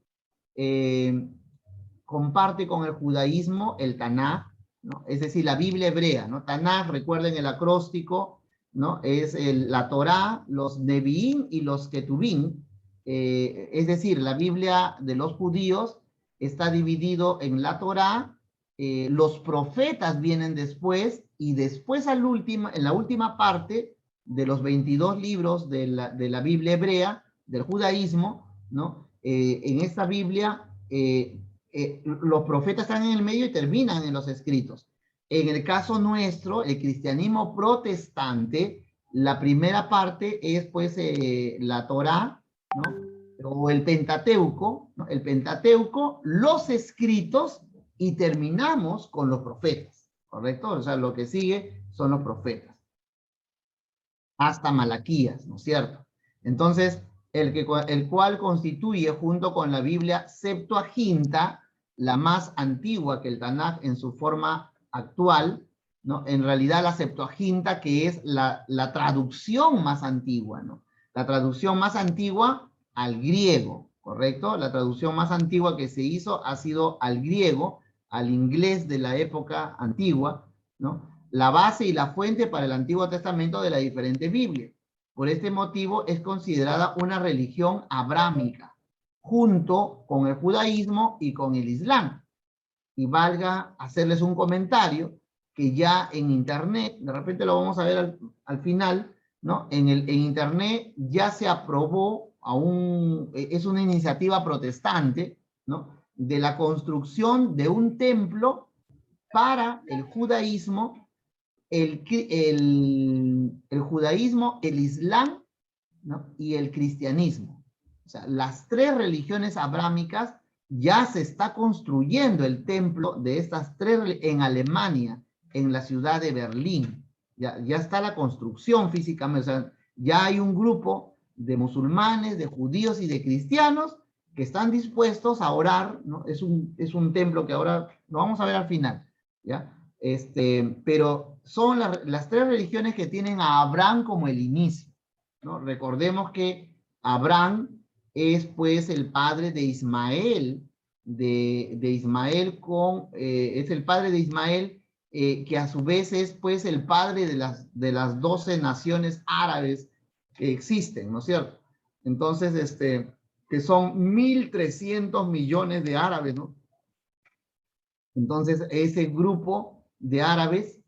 comparte con el judaísmo el Tanaj, ¿no? Es decir, la Biblia hebrea, ¿no? Tanaj, recuerden el acróstico, ¿no? Es la Torá, los Nevi'im y los Ketuvim. Es decir, la Biblia de los judíos está dividido en la Torá, los profetas vienen después, y después en la última parte de los 22 libros de la Biblia hebrea, del judaísmo, ¿no? En esta Biblia, los profetas están en el medio y terminan en los escritos. En el caso nuestro, el cristianismo protestante, la primera parte es pues la Torá, ¿no? O el Pentateuco, ¿no? El Pentateuco, los escritos, y terminamos con los profetas, ¿correcto? O sea, lo que sigue son los profetas. Hasta Malaquías, ¿no es cierto? Entonces, el cual constituye, junto con la Biblia Septuaginta, la más antigua que el Tanaj en su forma actual, ¿no? En realidad la Septuaginta, que es la traducción más antigua, ¿no? La traducción más antigua al griego, ¿correcto? La traducción más antigua que se hizo ha sido al griego, al inglés de la época antigua, ¿no? La base y la fuente para el Antiguo Testamento de las diferentes Biblias. Por este motivo es considerada una religión abrámica, junto con el judaísmo y con el islam. Y valga hacerles un comentario que ya en internet, de repente lo vamos a ver al final, ¿no? En internet ya se aprobó es una iniciativa protestante, ¿no? De la construcción de un templo para el judaísmo, el judaísmo, el islam, ¿no? Y el cristianismo. O sea, las 3 religiones abrámicas, ya se está construyendo el templo de estas 3 en Alemania, en la ciudad de Berlín. Ya está la construcción físicamente. O sea, Ya hay un grupo de musulmanes, de judíos y de cristianos que están dispuestos a orar, ¿no? Es un templo que ahora lo vamos a ver al final, ¿ya? Pero son las tres religiones que tienen a Abraham como el inicio, ¿no? Recordemos que Abraham es pues el padre de Ismael, de Ismael es el padre de Ismael, que a su vez es pues el padre de las 12 naciones árabes que existen, ¿no es cierto? Entonces, que son 1.300 millones de árabes, ¿no? Entonces, ese grupo de árabes,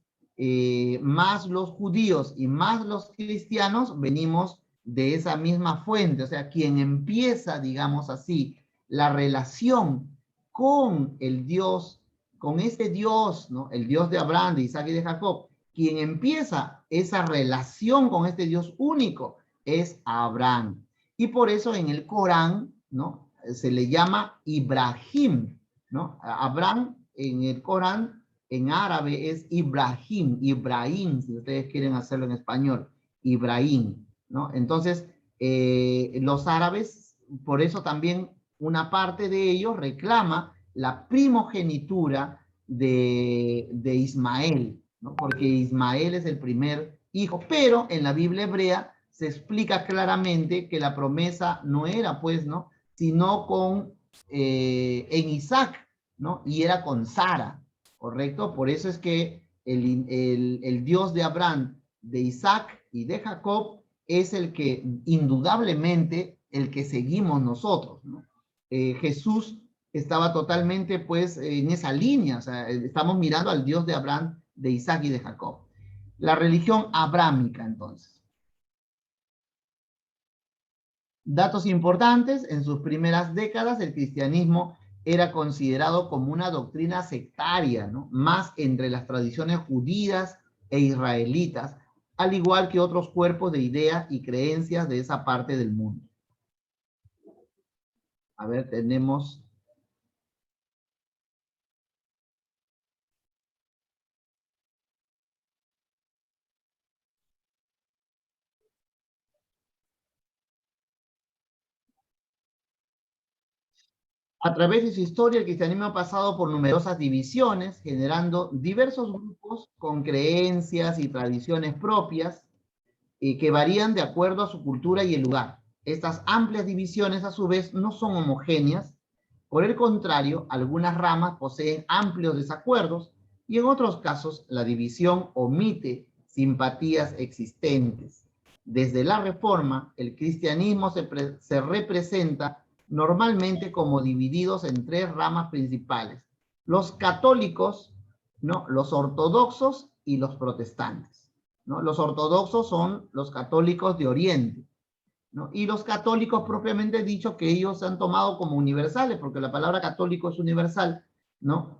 más los judíos y más los cristianos, venimos de esa misma fuente. O sea, quien empieza, digamos así, la relación con el Dios, con este Dios, ¿no? El Dios de Abraham, de Isaac y de Jacob, quien empieza esa relación con este Dios único es Abraham. Y por eso en el Corán, ¿no? Se le llama Ibrahim, ¿no? Abraham en el Corán, en árabe es Ibrahim, si ustedes quieren hacerlo en español, Ibrahim, ¿no? Entonces, los árabes, por eso también una parte de ellos reclama la primogenitura de Ismael, ¿no? Porque Ismael es el primer hijo, pero en la Biblia hebrea se explica claramente que la promesa no era, pues, ¿no? Sino en Isaac, ¿no? Y era con Sara, ¿correcto? Por eso es que el Dios de Abraham, de Isaac y de Jacob es el que, indudablemente, el que seguimos nosotros, ¿no? Jesús estaba totalmente, pues, en esa línea, o sea, estamos mirando al Dios de Abraham, de Isaac y de Jacob. La religión abrámica, entonces. Datos importantes: en sus primeras décadas el cristianismo era considerado como una doctrina sectaria, ¿no? Más entre las tradiciones judías e israelitas, al igual que otros cuerpos de ideas y creencias de esa parte del mundo. A ver, tenemos... A través de su historia, el cristianismo ha pasado por numerosas divisiones, generando diversos grupos con creencias y tradiciones propias que varían de acuerdo a su cultura y el lugar. Estas amplias divisiones, a su vez, no son homogéneas. Por el contrario, algunas ramas poseen amplios desacuerdos y en otros casos la división omite simpatías existentes. Desde la Reforma, el cristianismo se representa normalmente como divididos en tres ramas principales: los católicos, ¿no? Los ortodoxos y los protestantes, ¿no? Los ortodoxos son los católicos de Oriente, ¿no? Y los católicos propiamente dicho, que ellos se han tomado como universales, porque la palabra católico es universal, ¿no?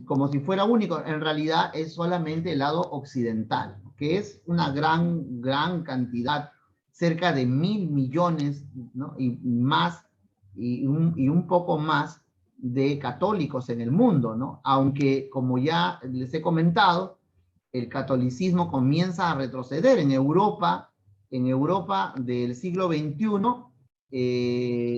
Como si fuera único. En realidad es solamente el lado occidental, que es una gran cantidad, cerca de 1.000 millones, ¿no? Y más, y un poco más de católicos en el mundo, ¿no? Aunque, como ya les he comentado, el catolicismo comienza a retroceder en Europa del siglo XXI.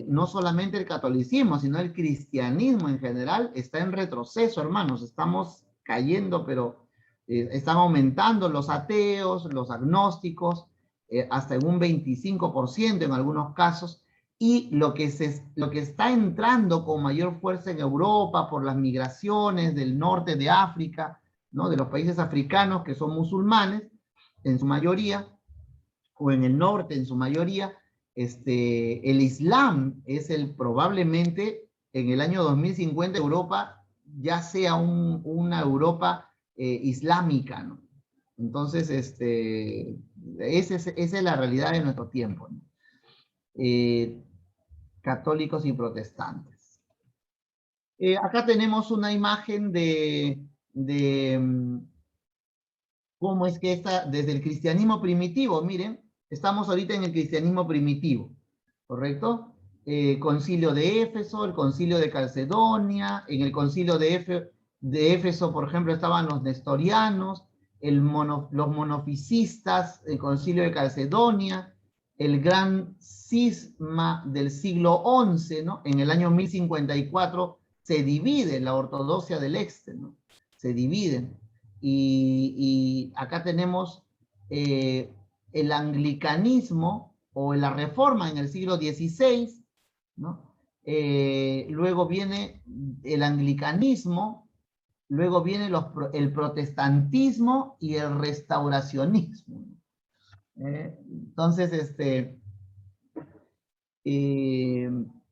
No solamente el catolicismo, sino el cristianismo en general está en retroceso, hermanos. Estamos cayendo, pero están aumentando los ateos, los agnósticos, hasta en un 25% en algunos casos. Y lo que está entrando con mayor fuerza en Europa por las migraciones del norte de África, ¿no? De los países africanos que son musulmanes en su mayoría, o en el norte en su mayoría, el Islam es probablemente en el año 2050 Europa ya sea una Europa islámica, ¿no? Entonces, esa es la realidad de nuestro tiempo, ¿no? Católicos y protestantes. Acá tenemos una imagen de cómo es que está desde el cristianismo primitivo. Miren, estamos ahorita en el cristianismo primitivo, ¿correcto? Concilio de Éfeso, el concilio de Calcedonia. En el concilio de Éfeso, por ejemplo, estaban los nestorianos, los monofisistas, el Concilio de Calcedonia, el gran cisma del siglo XI, ¿no? En el año 1054 se divide la ortodoxia del este, ¿no? Se dividen. Y acá tenemos el anglicanismo o la reforma en el siglo XVI, ¿no? Luego viene el anglicanismo, luego viene el protestantismo y el restauracionismo. Entonces,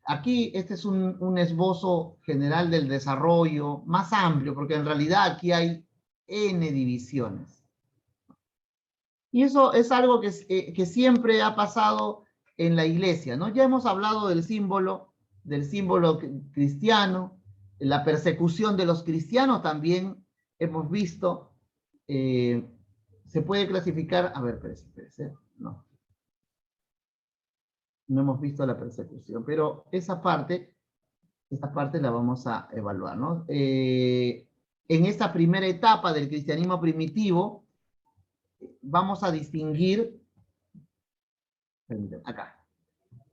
aquí este es un esbozo general del desarrollo más amplio, porque en realidad aquí hay N divisiones. Y eso es algo que siempre ha pasado en la iglesia, ¿no? Ya hemos hablado del símbolo cristiano, la persecución de los cristianos también hemos visto. Se puede clasificar, a ver, espérese, no hemos visto la persecución, pero esa parte la vamos a evaluar, ¿no? En esta primera etapa del cristianismo primitivo, vamos a distinguir, acá,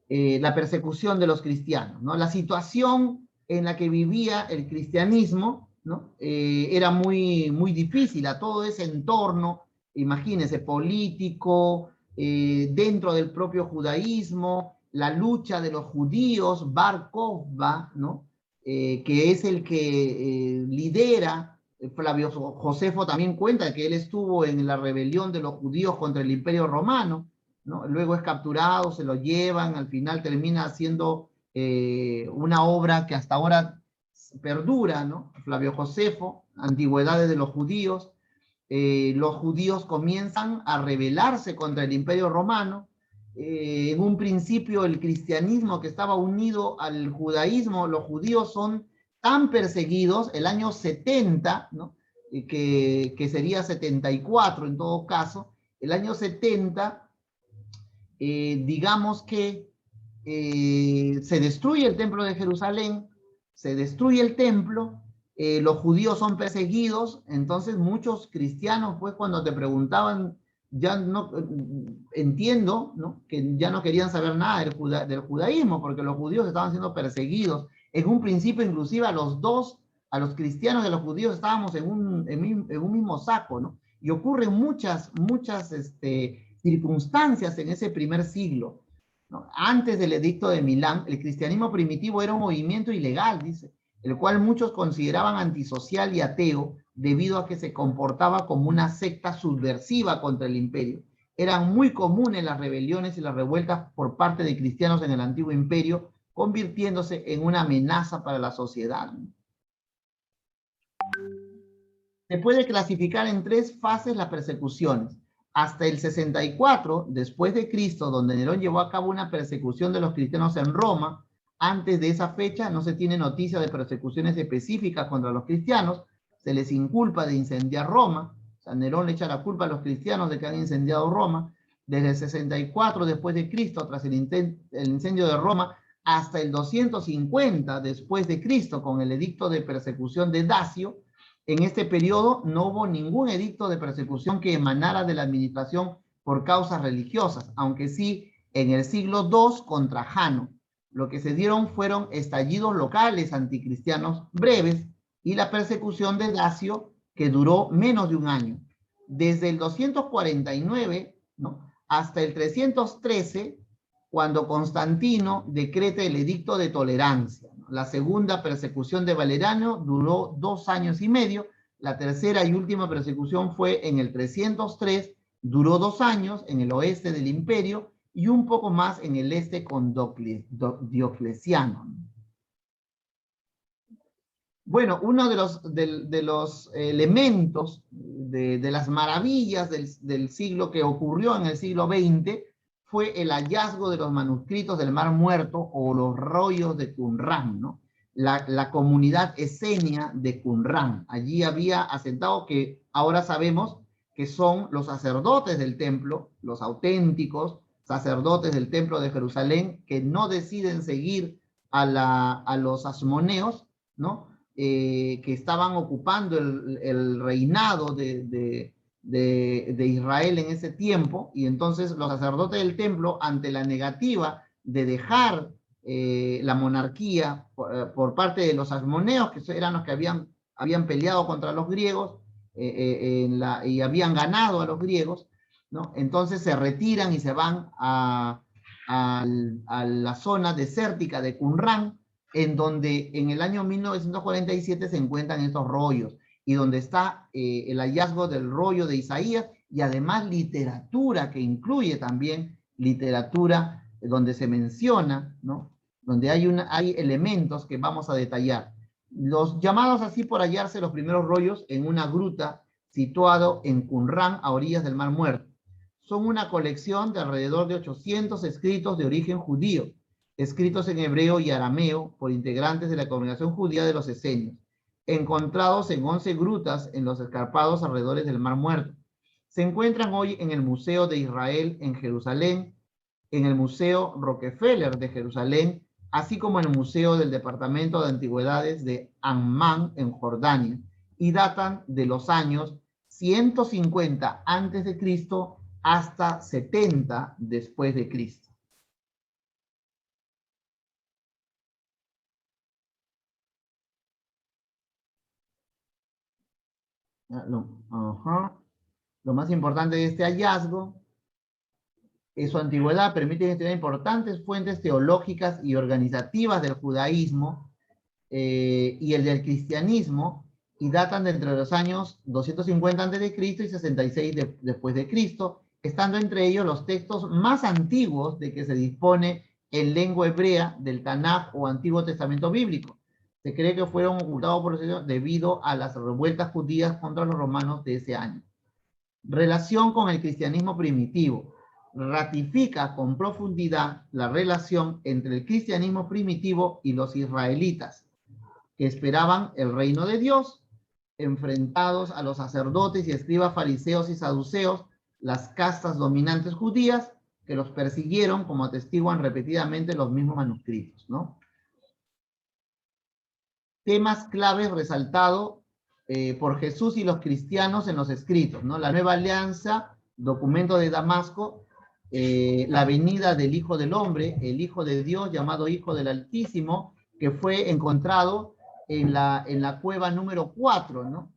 la persecución de los cristianos, ¿no? La situación en la que vivía el cristianismo, ¿no? Era muy, muy difícil, a todo ese entorno, imagínense, político, dentro del propio judaísmo, la lucha de los judíos, Bar Kokhba, ¿no? Que es el que lidera. Flavio Josefo también cuenta que él estuvo en la rebelión de los judíos contra el Imperio Romano, ¿no? Luego es capturado, se lo llevan, al final termina haciendo una obra que hasta ahora perdura, ¿no? Flavio Josefo, Antigüedades de los Judíos. Los judíos comienzan a rebelarse contra el Imperio Romano. En un principio el cristianismo, que estaba unido al judaísmo, los judíos son tan perseguidos, el año 70, ¿no? Que sería 74 en todo caso, el año 70, digamos que se destruye el templo de Jerusalén, se destruye el templo, los judíos son perseguidos, entonces muchos cristianos, pues cuando te preguntaban, ya no entiendo, ¿no? Que ya no querían saber nada del judaísmo, porque los judíos estaban siendo perseguidos. En un principio, inclusive, a los cristianos y a los judíos estábamos en un mismo saco, ¿no? Y ocurren muchas circunstancias en ese primer siglo, ¿no? Antes del edicto de Milán, el cristianismo primitivo era un movimiento ilegal, dice, el cual muchos consideraban antisocial y ateo, debido a que se comportaba como una secta subversiva contra el imperio. Eran muy comunes las rebeliones y las revueltas por parte de cristianos en el antiguo imperio, convirtiéndose en una amenaza para la sociedad. Se puede clasificar en 3 fases las persecuciones. Hasta el 64 después de Cristo, donde Nerón llevó a cabo una persecución de los cristianos en Roma. Antes de esa fecha no se tiene noticia de persecuciones específicas contra los cristianos. Se les inculpa de incendiar Roma. O sea, Nerón le echa la culpa a los cristianos de que han incendiado Roma. Desde el 64 después de Cristo, tras el incendio de Roma, hasta el 250 después de Cristo, con el edicto de persecución de Dacio. En este periodo no hubo ningún edicto de persecución que emanara de la administración por causas religiosas, aunque sí en el siglo II con Trajano. Lo que se dieron fueron estallidos locales anticristianos breves y la persecución de Dacio, que duró menos de un año. Desde el 249, ¿no?, hasta el 313, cuando Constantino decreta el edicto de tolerancia. La segunda persecución de Valeriano duró 2 años y medio. La tercera y última persecución fue en el 303, duró 2 años en el oeste del imperio y un poco más en el este con Diocleciano. Bueno, uno de los elementos de las maravillas del siglo que ocurrió en el siglo XX fue el hallazgo de los manuscritos del Mar Muerto o los rollos de Qumrán, ¿no? La comunidad esenia de Qumrán. Allí había asentado, que ahora sabemos que son los sacerdotes del templo, los auténticos sacerdotes del templo de Jerusalén, que no deciden seguir a los asmoneos, ¿no? Que estaban ocupando el reinado de de Israel en ese tiempo, y entonces los sacerdotes del templo, ante la negativa de dejar la monarquía por parte de los asmoneos, que eran los que habían peleado contra los griegos y habían ganado a los griegos, ¿no? Entonces se retiran y se van a la zona desértica de Qumrán, en donde en el año 1947 se encuentran estos rollos, y donde está el hallazgo del rollo de Isaías, y además literatura que incluye también literatura donde se menciona, ¿no? Donde hay elementos que vamos a detallar. Los llamados así por hallarse los primeros rollos en una gruta situado en Qumrán, a orillas del Mar Muerto. Son una colección de alrededor de 800 escritos de origen judío, escritos en hebreo y arameo por integrantes de la congregación judía de los esenios, encontrados en 11 grutas en los escarpados alrededores del Mar Muerto. Se encuentran hoy en el Museo de Israel en Jerusalén, en el Museo Rockefeller de Jerusalén, así como en el Museo del Departamento de Antigüedades de Ammán en Jordania, y datan de los años 150 a.C. hasta 70 después de Cristo. Lo más importante de este hallazgo es su antigüedad. Permite gestionar importantes fuentes teológicas y organizativas del judaísmo y el del cristianismo, y datan de entre los años 250 a.C. y 66 después de Cristo, estando entre ellos los textos más antiguos de que se dispone en lengua hebrea del Tanaj o Antiguo Testamento Bíblico. Se cree que fueron ocultados por los judíos debido a las revueltas judías contra los romanos de ese año. Relación con el cristianismo primitivo. Ratifica con profundidad la relación entre el cristianismo primitivo y los israelitas, que esperaban el reino de Dios, enfrentados a los sacerdotes y escribas fariseos y saduceos, las castas dominantes judías, que los persiguieron, como atestiguan repetidamente los mismos manuscritos, ¿no? Temas claves resaltados por Jesús y los cristianos en los escritos, ¿no? La Nueva Alianza, documento de Damasco, la venida del Hijo del Hombre, el Hijo de Dios, llamado Hijo del Altísimo, que fue encontrado en la cueva número 4, ¿no?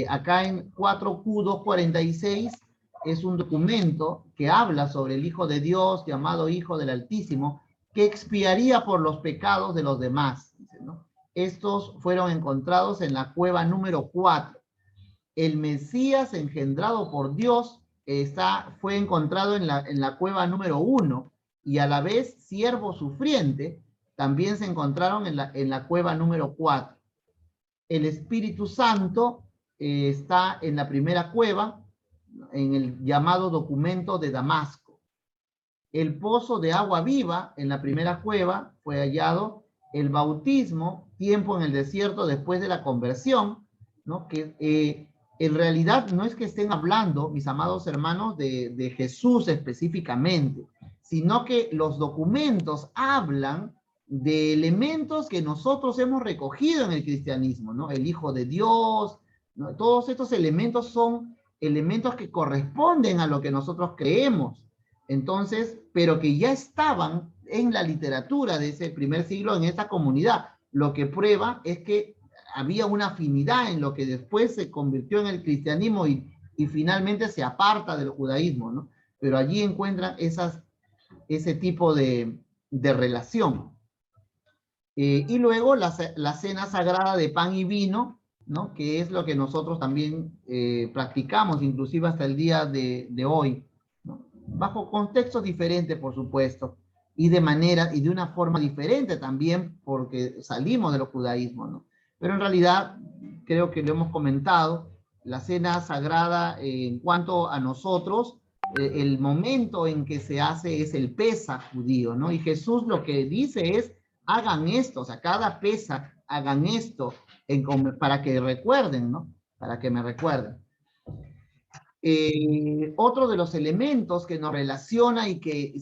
Acá en 4Q246 es un documento que habla sobre el Hijo de Dios, llamado Hijo del Altísimo, que expiaría por los pecados de los demás, ¿no? Estos fueron encontrados en la cueva número 4. El Mesías engendrado por Dios fue encontrado en la cueva número 1, y a la vez siervo sufriente también se encontraron en la cueva número 4. El Espíritu Santo está en la primera cueva, en el llamado documento de Damasco. El pozo de agua viva en la primera cueva fue hallado. El bautismo, tiempo en el desierto después de la conversión, ¿no? Que en realidad no es que estén hablando, mis amados hermanos, de Jesús específicamente, sino que los documentos hablan de elementos que nosotros hemos recogido en el cristianismo, ¿no? El Hijo de Dios, ¿no? Todos estos elementos son elementos que corresponden a lo que nosotros creemos. Entonces, pero que ya estaban en la literatura de ese primer siglo en esta comunidad. Lo que prueba es que había una afinidad en lo que después se convirtió en el cristianismo y finalmente se aparta del judaísmo, ¿no? Pero allí encuentran ese tipo de relación. Y luego la cena sagrada de pan y vino, ¿no? Que es lo que nosotros también practicamos, inclusive hasta el día de hoy, ¿no? Bajo contextos diferentes, por supuesto, y de una forma diferente también, porque salimos del judaísmo, ¿no? Pero en realidad, creo que lo hemos comentado, la cena sagrada en cuanto a nosotros, el momento en que se hace es el Pesaj judío, ¿no? Y Jesús lo que dice es, hagan esto, o sea, cada Pesaj hagan esto, para que recuerden, ¿no? Para que me recuerden. Otro de los elementos que nos relaciona y que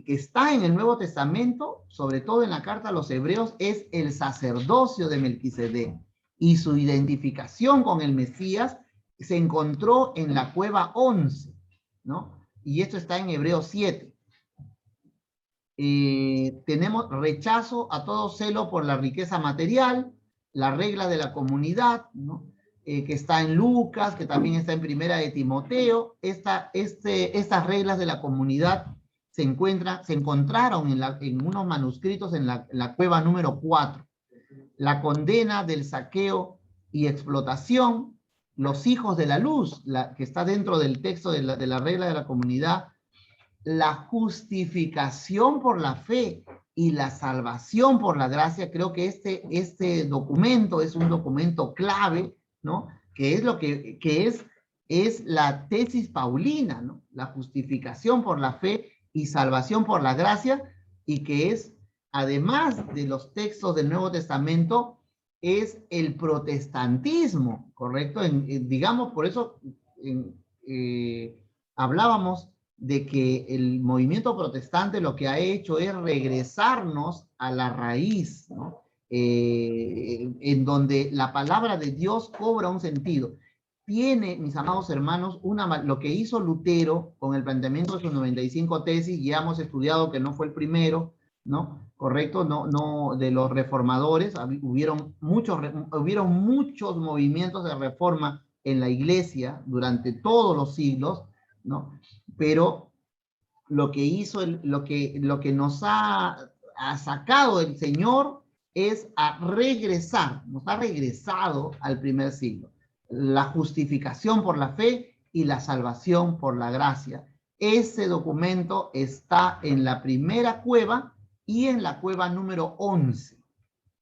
está en el Nuevo Testamento, sobre todo en la carta a los Hebreos, es el sacerdocio de Melquisedec y su identificación con el Mesías se encontró en la cueva 11, ¿no? Y esto está en Hebreos 7. Tenemos rechazo a todo celo por la riqueza material, la regla de la comunidad, ¿no? Que está en Lucas, que también está en Primera de Timoteo. Estas reglas de la comunidad se encontraron en unos manuscritos en la cueva número 4. La condena del saqueo y explotación, los hijos de la luz, que está dentro del texto de la regla de la comunidad, la justificación por la fe y la salvación por la gracia. Creo que este documento es un documento clave, ¿no? Que es lo que es la tesis paulina, ¿no? La justificación por la fe y salvación por la gracia, y que es, además de los textos del Nuevo Testamento, es el protestantismo, ¿correcto? Digamos, por eso hablábamos de que el movimiento protestante lo que ha hecho es regresarnos a la raíz, ¿no? En donde la palabra de Dios cobra un sentido. Tiene, mis amados hermanos, lo que hizo Lutero con el planteamiento de sus 95 tesis, ya hemos estudiado que no fue el primero, ¿no? Correcto, no de los reformadores, hubieron muchos movimientos de reforma en la iglesia durante todos los siglos, ¿no? Pero lo que hizo, lo que nos ha sacado el Señor es nos ha regresado al primer siglo. La justificación por la fe y la salvación por la gracia. Ese documento está en la primera cueva y en la cueva número 11,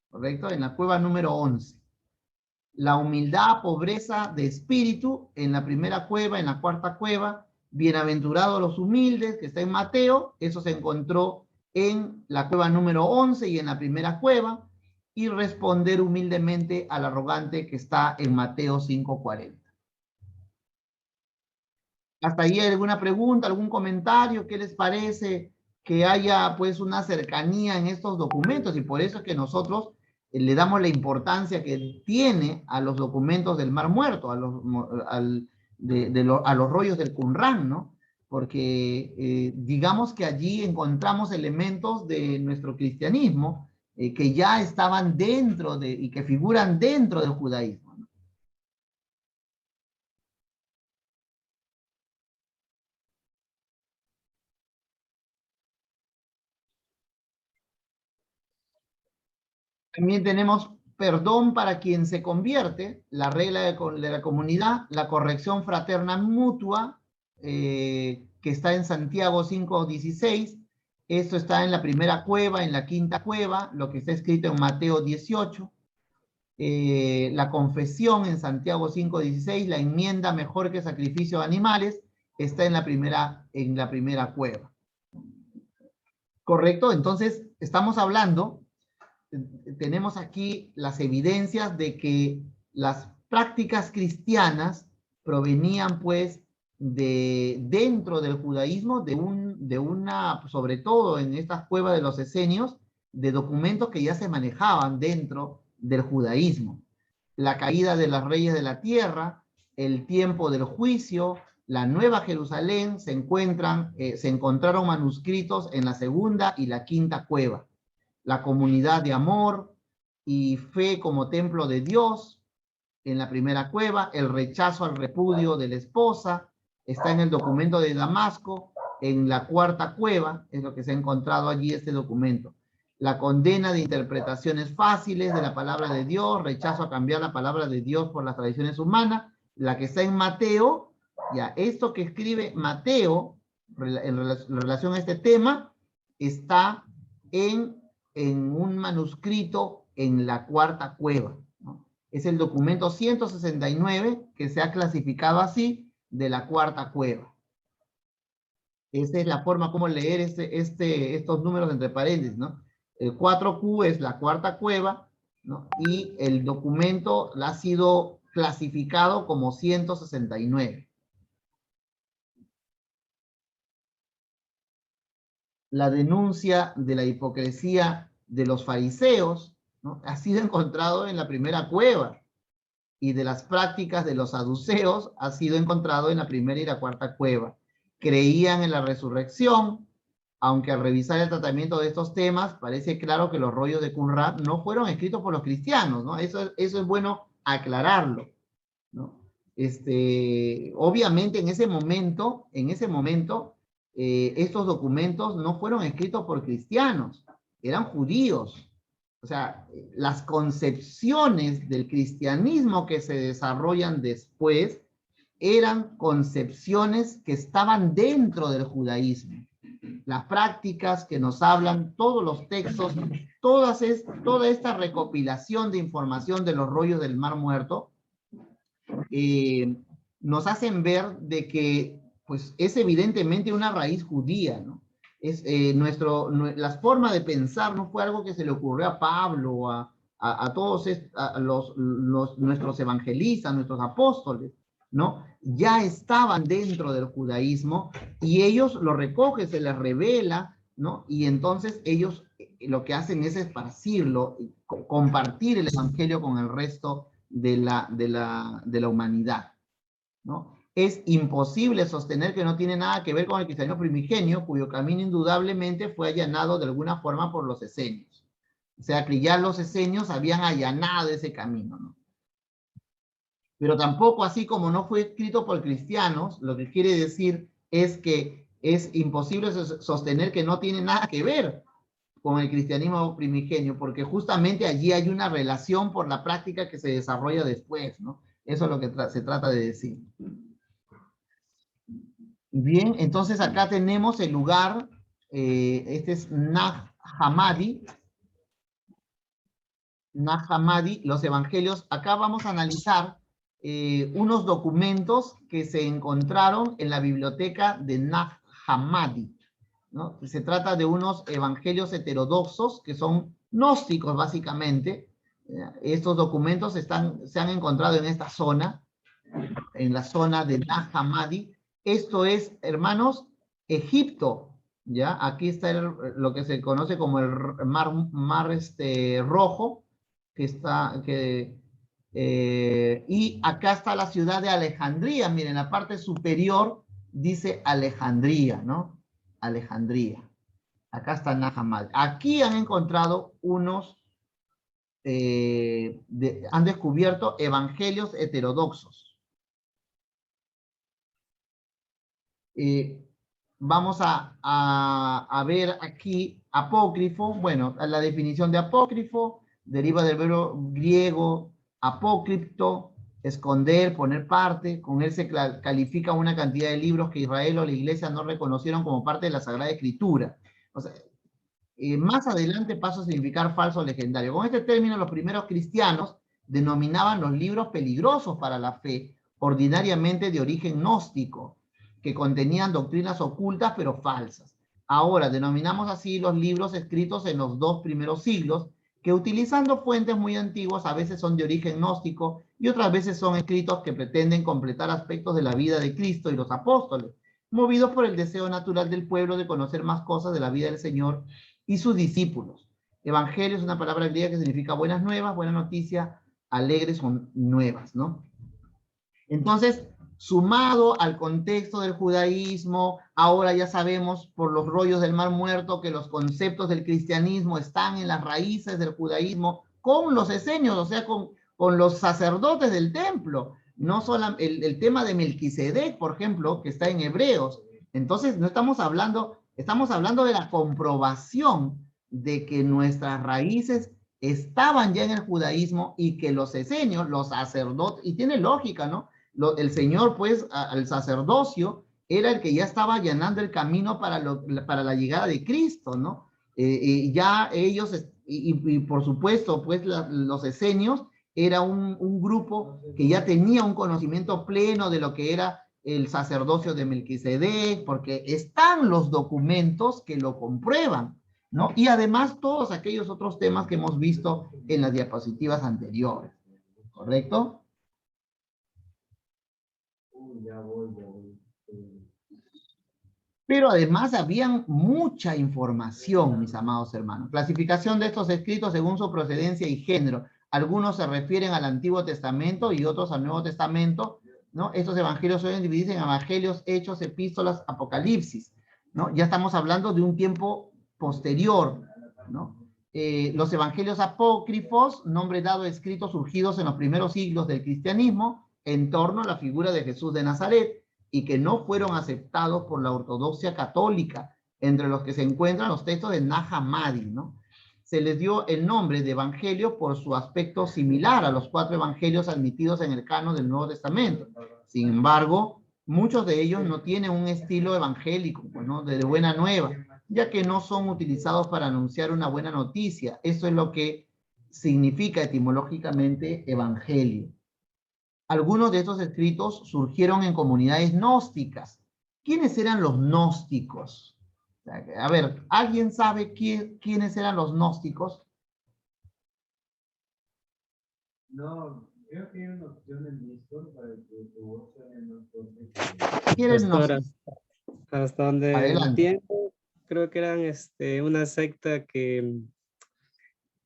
¿correcto? En la cueva número 11. La humildad, pobreza de espíritu en la primera cueva, en la cuarta cueva. Bienaventurados los humildes, que está en Mateo, eso se encontró en la cueva número 11 y en la primera cueva. Y responder humildemente al arrogante, que está en Mateo 5:40. ¿Hasta ahí hay alguna pregunta, algún comentario? ¿Qué les parece que haya pues una cercanía en estos documentos? Y por eso es que nosotros le damos la importancia que tiene a los documentos del Mar Muerto, a los rollos del Qumran, ¿no? Porque digamos que allí encontramos elementos de nuestro cristianismo que ya estaban dentro y que figuran dentro del judaísmo, ¿no? También tenemos perdón para quien se convierte, la regla de la comunidad, la corrección fraterna mutua, que está en Santiago 5:16. Esto está en la primera cueva, en la quinta cueva, lo que está escrito en Mateo 18. La confesión en Santiago 5:16, la enmienda mejor que sacrificio de animales, está en la primera cueva. ¿Correcto? Entonces, estamos hablando, tenemos aquí las evidencias de que las prácticas cristianas provenían pues dentro del judaísmo, sobre todo en estas cuevas de los esenios, de documentos que ya se manejaban dentro del judaísmo. La caída de los reyes de la tierra, el tiempo del juicio, la Nueva Jerusalén, se encontraron manuscritos en la segunda y la quinta cueva. La comunidad de amor y fe como templo de Dios, en la primera cueva. El rechazo al repudio de la esposa, está en el documento de Damasco, en la cuarta cueva, es lo que se ha encontrado allí, este documento. La condena de interpretaciones fáciles de la palabra de Dios, rechazo a cambiar la palabra de Dios por las tradiciones humanas, la que está en Mateo, ya, esto que escribe Mateo, en relación a este tema, está en un manuscrito en la cuarta cueva, ¿no? Es el documento 169, que se ha clasificado así, de la cuarta cueva. Esa es la forma como leer estos números entre paréntesis, ¿no? El 4Q es la cuarta cueva, ¿no? Y el documento ha sido clasificado como 169. La denuncia de la hipocresía de los fariseos, ¿no? Ha sido encontrado en la primera cueva. y de las prácticas de los saduceos ha sido encontrado en la primera y la cuarta cueva. Creían en la resurrección, aunque al revisar el tratamiento de estos temas, parece claro que los rollos de Qumran no fueron escritos por los cristianos, ¿no? Eso es bueno aclararlo, ¿no? Obviamente en ese momento, estos documentos no fueron escritos por cristianos, eran judíos. O sea, las concepciones del cristianismo que se desarrollan después eran concepciones que estaban dentro del judaísmo. Las prácticas que nos hablan, todos los textos, toda esta recopilación de información de los rollos del Mar Muerto, nos hacen ver de que pues, es evidentemente una raíz judía, ¿no? La forma de pensar no fue algo que se le ocurrió a Pablo, a todos nuestros evangelistas, nuestros apóstoles, ¿no? Ya estaban dentro del judaísmo y ellos lo recogen, se les revela, ¿no? Y entonces ellos lo que hacen es esparcirlo, compartir el evangelio con el resto de la humanidad, ¿no? Es imposible sostener que no tiene nada que ver con el cristianismo primigenio, cuyo camino indudablemente fue allanado de alguna forma por los esenios. O sea, que ya los esenios habían allanado ese camino, ¿no? Pero tampoco, así como no fue escrito por cristianos, lo que quiere decir es que es imposible sostener que no tiene nada que ver con el cristianismo primigenio, porque justamente allí hay una relación por la práctica que se desarrolla después, ¿no? Eso es lo que se trata de decir. Bien, entonces acá tenemos el lugar, este es Nag Hammadi, los evangelios. Acá vamos a analizar unos documentos que se encontraron en la biblioteca de Nag Hammadi, ¿no? Se trata de unos evangelios heterodoxos que son gnósticos básicamente. Estos documentos se han encontrado en esta zona, en la zona de Nag Hammadi. Esto es, hermanos, Egipto, ¿ya? Aquí está lo que se conoce como el mar Rojo, y acá está la ciudad de Alejandría. Miren, en la parte superior dice Alejandría, ¿no? Alejandría. Acá está Nag Hammadi. Aquí han encontrado han descubierto evangelios heterodoxos. Vamos a ver aquí apócrifo. Bueno, la definición de apócrifo deriva del verbo griego apócripto, esconder, poner parte. Con él se califica una cantidad de libros que Israel o la Iglesia no reconocieron como parte de la Sagrada Escritura. O sea, más adelante pasa a significar falso o legendario. Con este término, los primeros cristianos denominaban los libros peligrosos para la fe, ordinariamente de origen gnóstico, que contenían doctrinas ocultas pero falsas. Ahora denominamos así los libros escritos en los 2 primeros siglos, que utilizando fuentes muy antiguas a veces son de origen gnóstico y otras veces son escritos que pretenden completar aspectos de la vida de Cristo y los apóstoles, movidos por el deseo natural del pueblo de conocer más cosas de la vida del Señor y sus discípulos. Evangelio es una palabra griega que significa buenas nuevas, buena noticia, alegres son nuevas, ¿no? Entonces, sumado al contexto del judaísmo, ahora ya sabemos por los rollos del Mar Muerto que los conceptos del cristianismo están en las raíces del judaísmo con los esenios, o sea, con los sacerdotes del templo. No solo el tema de Melquisedec, por ejemplo, que está en Hebreos. Entonces, no estamos hablando de la comprobación de que nuestras raíces estaban ya en el judaísmo y que los esenios, los sacerdotes, y tiene lógica, ¿no? El Señor, pues, al sacerdocio, era el que ya estaba allanando el camino para la llegada de Cristo, ¿no? Ya ellos, y por supuesto, pues, los esenios, era un grupo que ya tenía un conocimiento pleno de lo que era el sacerdocio de Melquisedec, porque están los documentos que lo comprueban, ¿no? Y además todos aquellos otros temas que hemos visto en las diapositivas anteriores, ¿correcto? Pero además había mucha información, mis amados hermanos. Clasificación de estos escritos según su procedencia y género. Algunos se refieren al Antiguo Testamento y otros al Nuevo Testamento, ¿no? Estos evangelios suelen dividirse en evangelios, hechos, epístolas, apocalipsis, ¿no? Ya estamos hablando de un tiempo posterior, ¿no? Los evangelios apócrifos, nombre dado a escritos surgidos en los primeros siglos del cristianismo en torno a la figura de Jesús de Nazaret y que no fueron aceptados por la ortodoxia católica, entre los que se encuentran los textos de Nag Hammadi, ¿no? Se les dio el nombre de evangelio por su aspecto similar a los 4 evangelios admitidos en el canon del Nuevo Testamento. Sin embargo, muchos de ellos no tienen un estilo evangélico, pues, ¿no? De buena nueva, ya que no son utilizados para anunciar una buena noticia. Eso es lo que significa etimológicamente evangelio. Algunos de estos escritos surgieron en comunidades gnósticas. ¿Quiénes eran los gnósticos? A ver, ¿alguien sabe quiénes eran los gnósticos? No, creo que hay una opción en Discord para que tu voz sea menos fuerte. ¿Quiénes Pastor, gnósticos? hasta donde Adelante. entiendo, creo que eran una secta que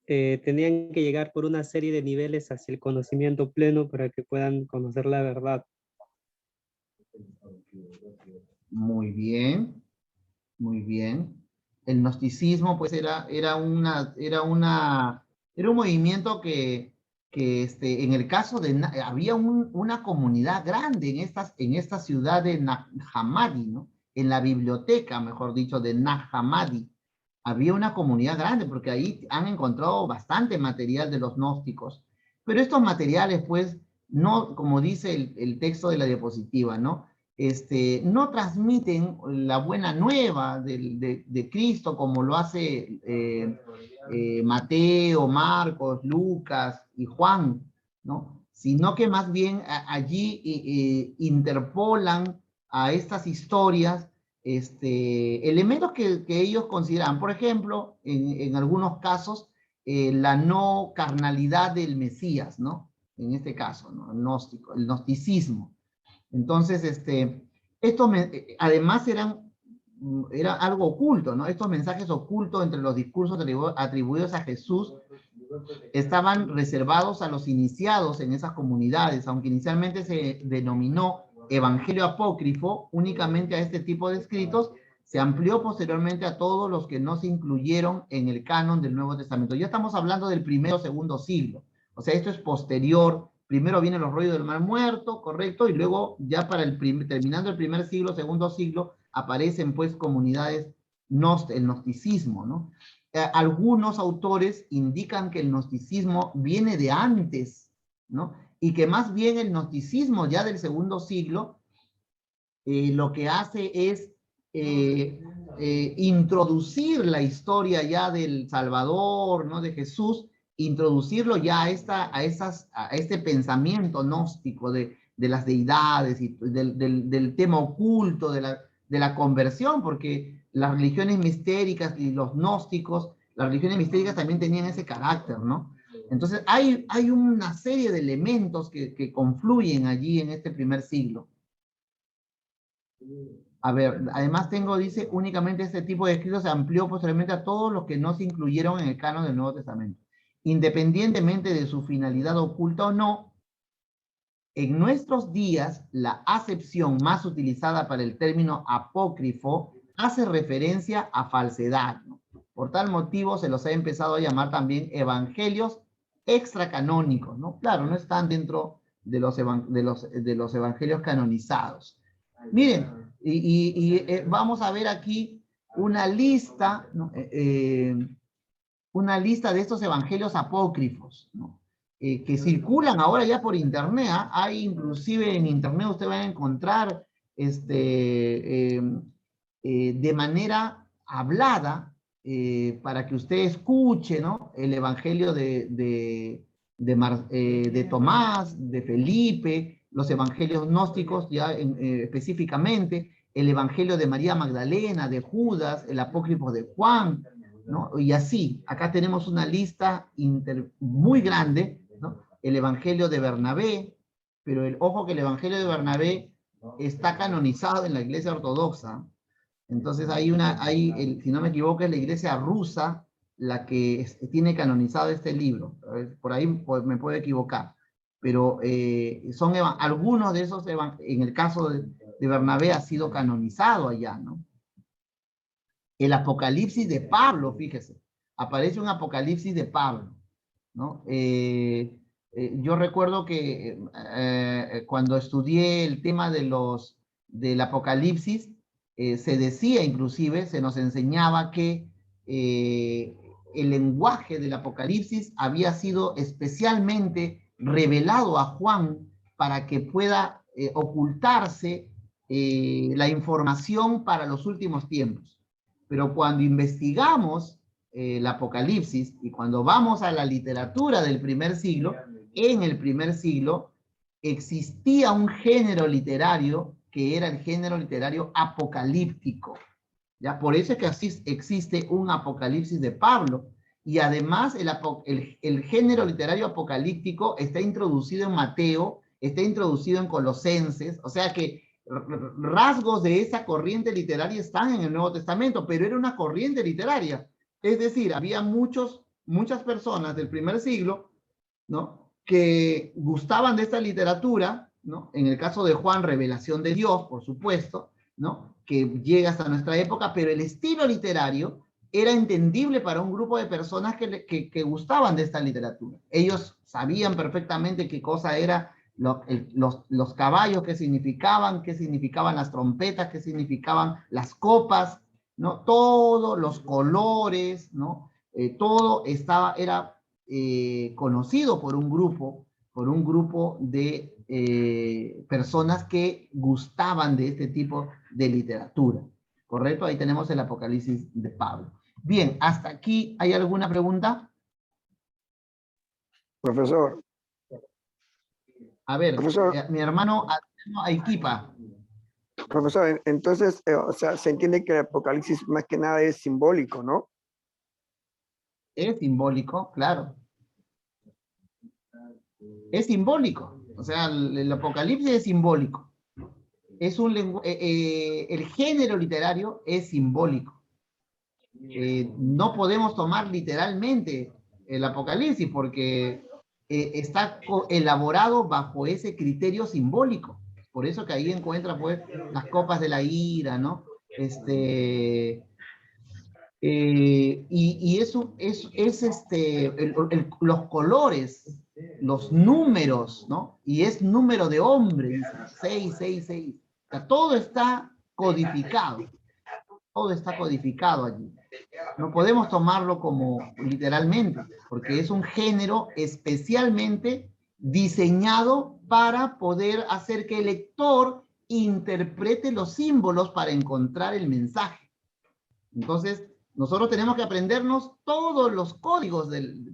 tenían que llegar por una serie de niveles hacia el conocimiento pleno para que puedan conocer la verdad. Muy bien, muy bien. El gnosticismo, pues, era un movimiento que en el caso de, había una comunidad grande en esta ciudad de Nag Hammadi, ¿no? En la biblioteca, mejor dicho, de Nag Hammadi. Había una comunidad grande, porque ahí han encontrado bastante material de los gnósticos. Pero estos materiales, pues, no, como dice el texto de la diapositiva, ¿no? No transmiten la buena nueva de Cristo como lo hace Mateo, Marcos, Lucas y Juan, ¿no? Sino que más bien allí interpolan a estas historias elementos que ellos consideran, por ejemplo, en algunos casos, la no carnalidad del Mesías, ¿no? En este caso, ¿no? El gnosticismo. Entonces, esto además era algo oculto, ¿no? Estos mensajes ocultos entre los discursos atribuidos a Jesús estaban reservados a los iniciados en esas comunidades, aunque inicialmente se denominó evangelio apócrifo únicamente a este tipo de escritos, se amplió posteriormente a todos los que no se incluyeron en el canon del Nuevo Testamento. Ya estamos hablando del primero o segundo siglo, o sea, esto es posterior. Primero vienen los rollos del Mar Muerto, correcto, y luego ya terminando el primer siglo, segundo siglo, aparecen pues comunidades, el gnosticismo, ¿no? Algunos autores indican que el gnosticismo viene de antes, ¿no? Y que más bien el gnosticismo ya del segundo siglo lo que hace es introducir la historia ya del Salvador, ¿no? De Jesús, introducirlo ya a este pensamiento gnóstico de las deidades y del tema oculto de la conversión, porque las religiones mistéricas y los gnósticos, las religiones mistéricas también tenían ese carácter, ¿no? Entonces hay una serie de elementos que confluyen allí en este primer siglo. A ver, además dice, únicamente este tipo de escritos se amplió posteriormente a todos los que no se incluyeron en el canon del Nuevo Testamento. Independientemente de su finalidad oculta o no, en nuestros días la acepción más utilizada para el término apócrifo hace referencia a falsedad, ¿no? Por tal motivo se los ha empezado a llamar también evangelios extracanónicos, ¿no? Claro, no están dentro de los evangelios canonizados. Miren, vamos a ver aquí una lista, ¿no? Una lista de estos evangelios apócrifos, ¿no? Que circulan ahora ya por internet, ¿eh? Hay inclusive en internet usted va a encontrar de manera hablada para que usted escuche, ¿no? El evangelio de Tomás, de Felipe, los evangelios gnósticos ya específicamente, el evangelio de María Magdalena, de Judas, el apócrifo de Juan, ¿no? Y así, acá tenemos una lista muy grande, ¿no? El evangelio de Bernabé, pero ojo que el evangelio de Bernabé está canonizado en la iglesia ortodoxa. Entonces si no me equivoco, es la iglesia rusa la que tiene canonizado este libro. Por ahí pues, me puedo equivocar, pero son algunos de esos, en el caso de Bernabé ha sido canonizado allá, ¿no? El Apocalipsis de Pablo, fíjese, aparece un Apocalipsis de Pablo, ¿no? Yo recuerdo que cuando estudié el tema del Apocalipsis, se decía inclusive, se nos enseñaba que el lenguaje del Apocalipsis había sido especialmente revelado a Juan para que pueda ocultarse la información para los últimos tiempos. Pero cuando investigamos el Apocalipsis y cuando vamos a la literatura del primer siglo, en el primer siglo existía un género literario que era el género literario apocalíptico. ¿Ya? Por eso es que así existe un Apocalipsis de Pablo. Y además el género literario apocalíptico está introducido en Mateo, está introducido en Colosenses, o sea que rasgos de esa corriente literaria están en el Nuevo Testamento, pero era una corriente literaria. Es decir, había muchas personas del primer siglo, ¿no?, que gustaban de esta literatura, ¿no? En el caso de Juan, revelación de Dios, por supuesto, ¿no?, que llega hasta nuestra época, pero el estilo literario era entendible para un grupo de personas que gustaban de esta literatura. Ellos sabían perfectamente qué cosa era los caballos, qué significaban las trompetas, qué significaban las copas, ¿no? Todos los colores, ¿no? Todo era conocido por un grupo de personas que gustaban de este tipo de literatura. ¿Correcto? Ahí tenemos el Apocalipsis de Pablo. Bien, hasta aquí, ¿hay alguna pregunta? Profesor. A ver, Profesor, mi hermano Aikipa. Profesor, entonces, o sea, se entiende que el Apocalipsis más que nada es simbólico, ¿no? Es simbólico, claro. Es simbólico. O sea, el Apocalipsis es simbólico. Es el género literario es simbólico. No podemos tomar literalmente el Apocalipsis porque está elaborado bajo ese criterio simbólico. Por eso que ahí encuentra pues las copas de la ira, ¿no? Y eso es los colores, los números, ¿no? Y es número de hombre, 666. O sea, todo está codificado. Todo está codificado allí. No podemos tomarlo como literalmente, porque es un género especialmente diseñado para poder hacer que el lector interprete los símbolos para encontrar el mensaje. Entonces, nosotros tenemos que aprendernos todos los códigos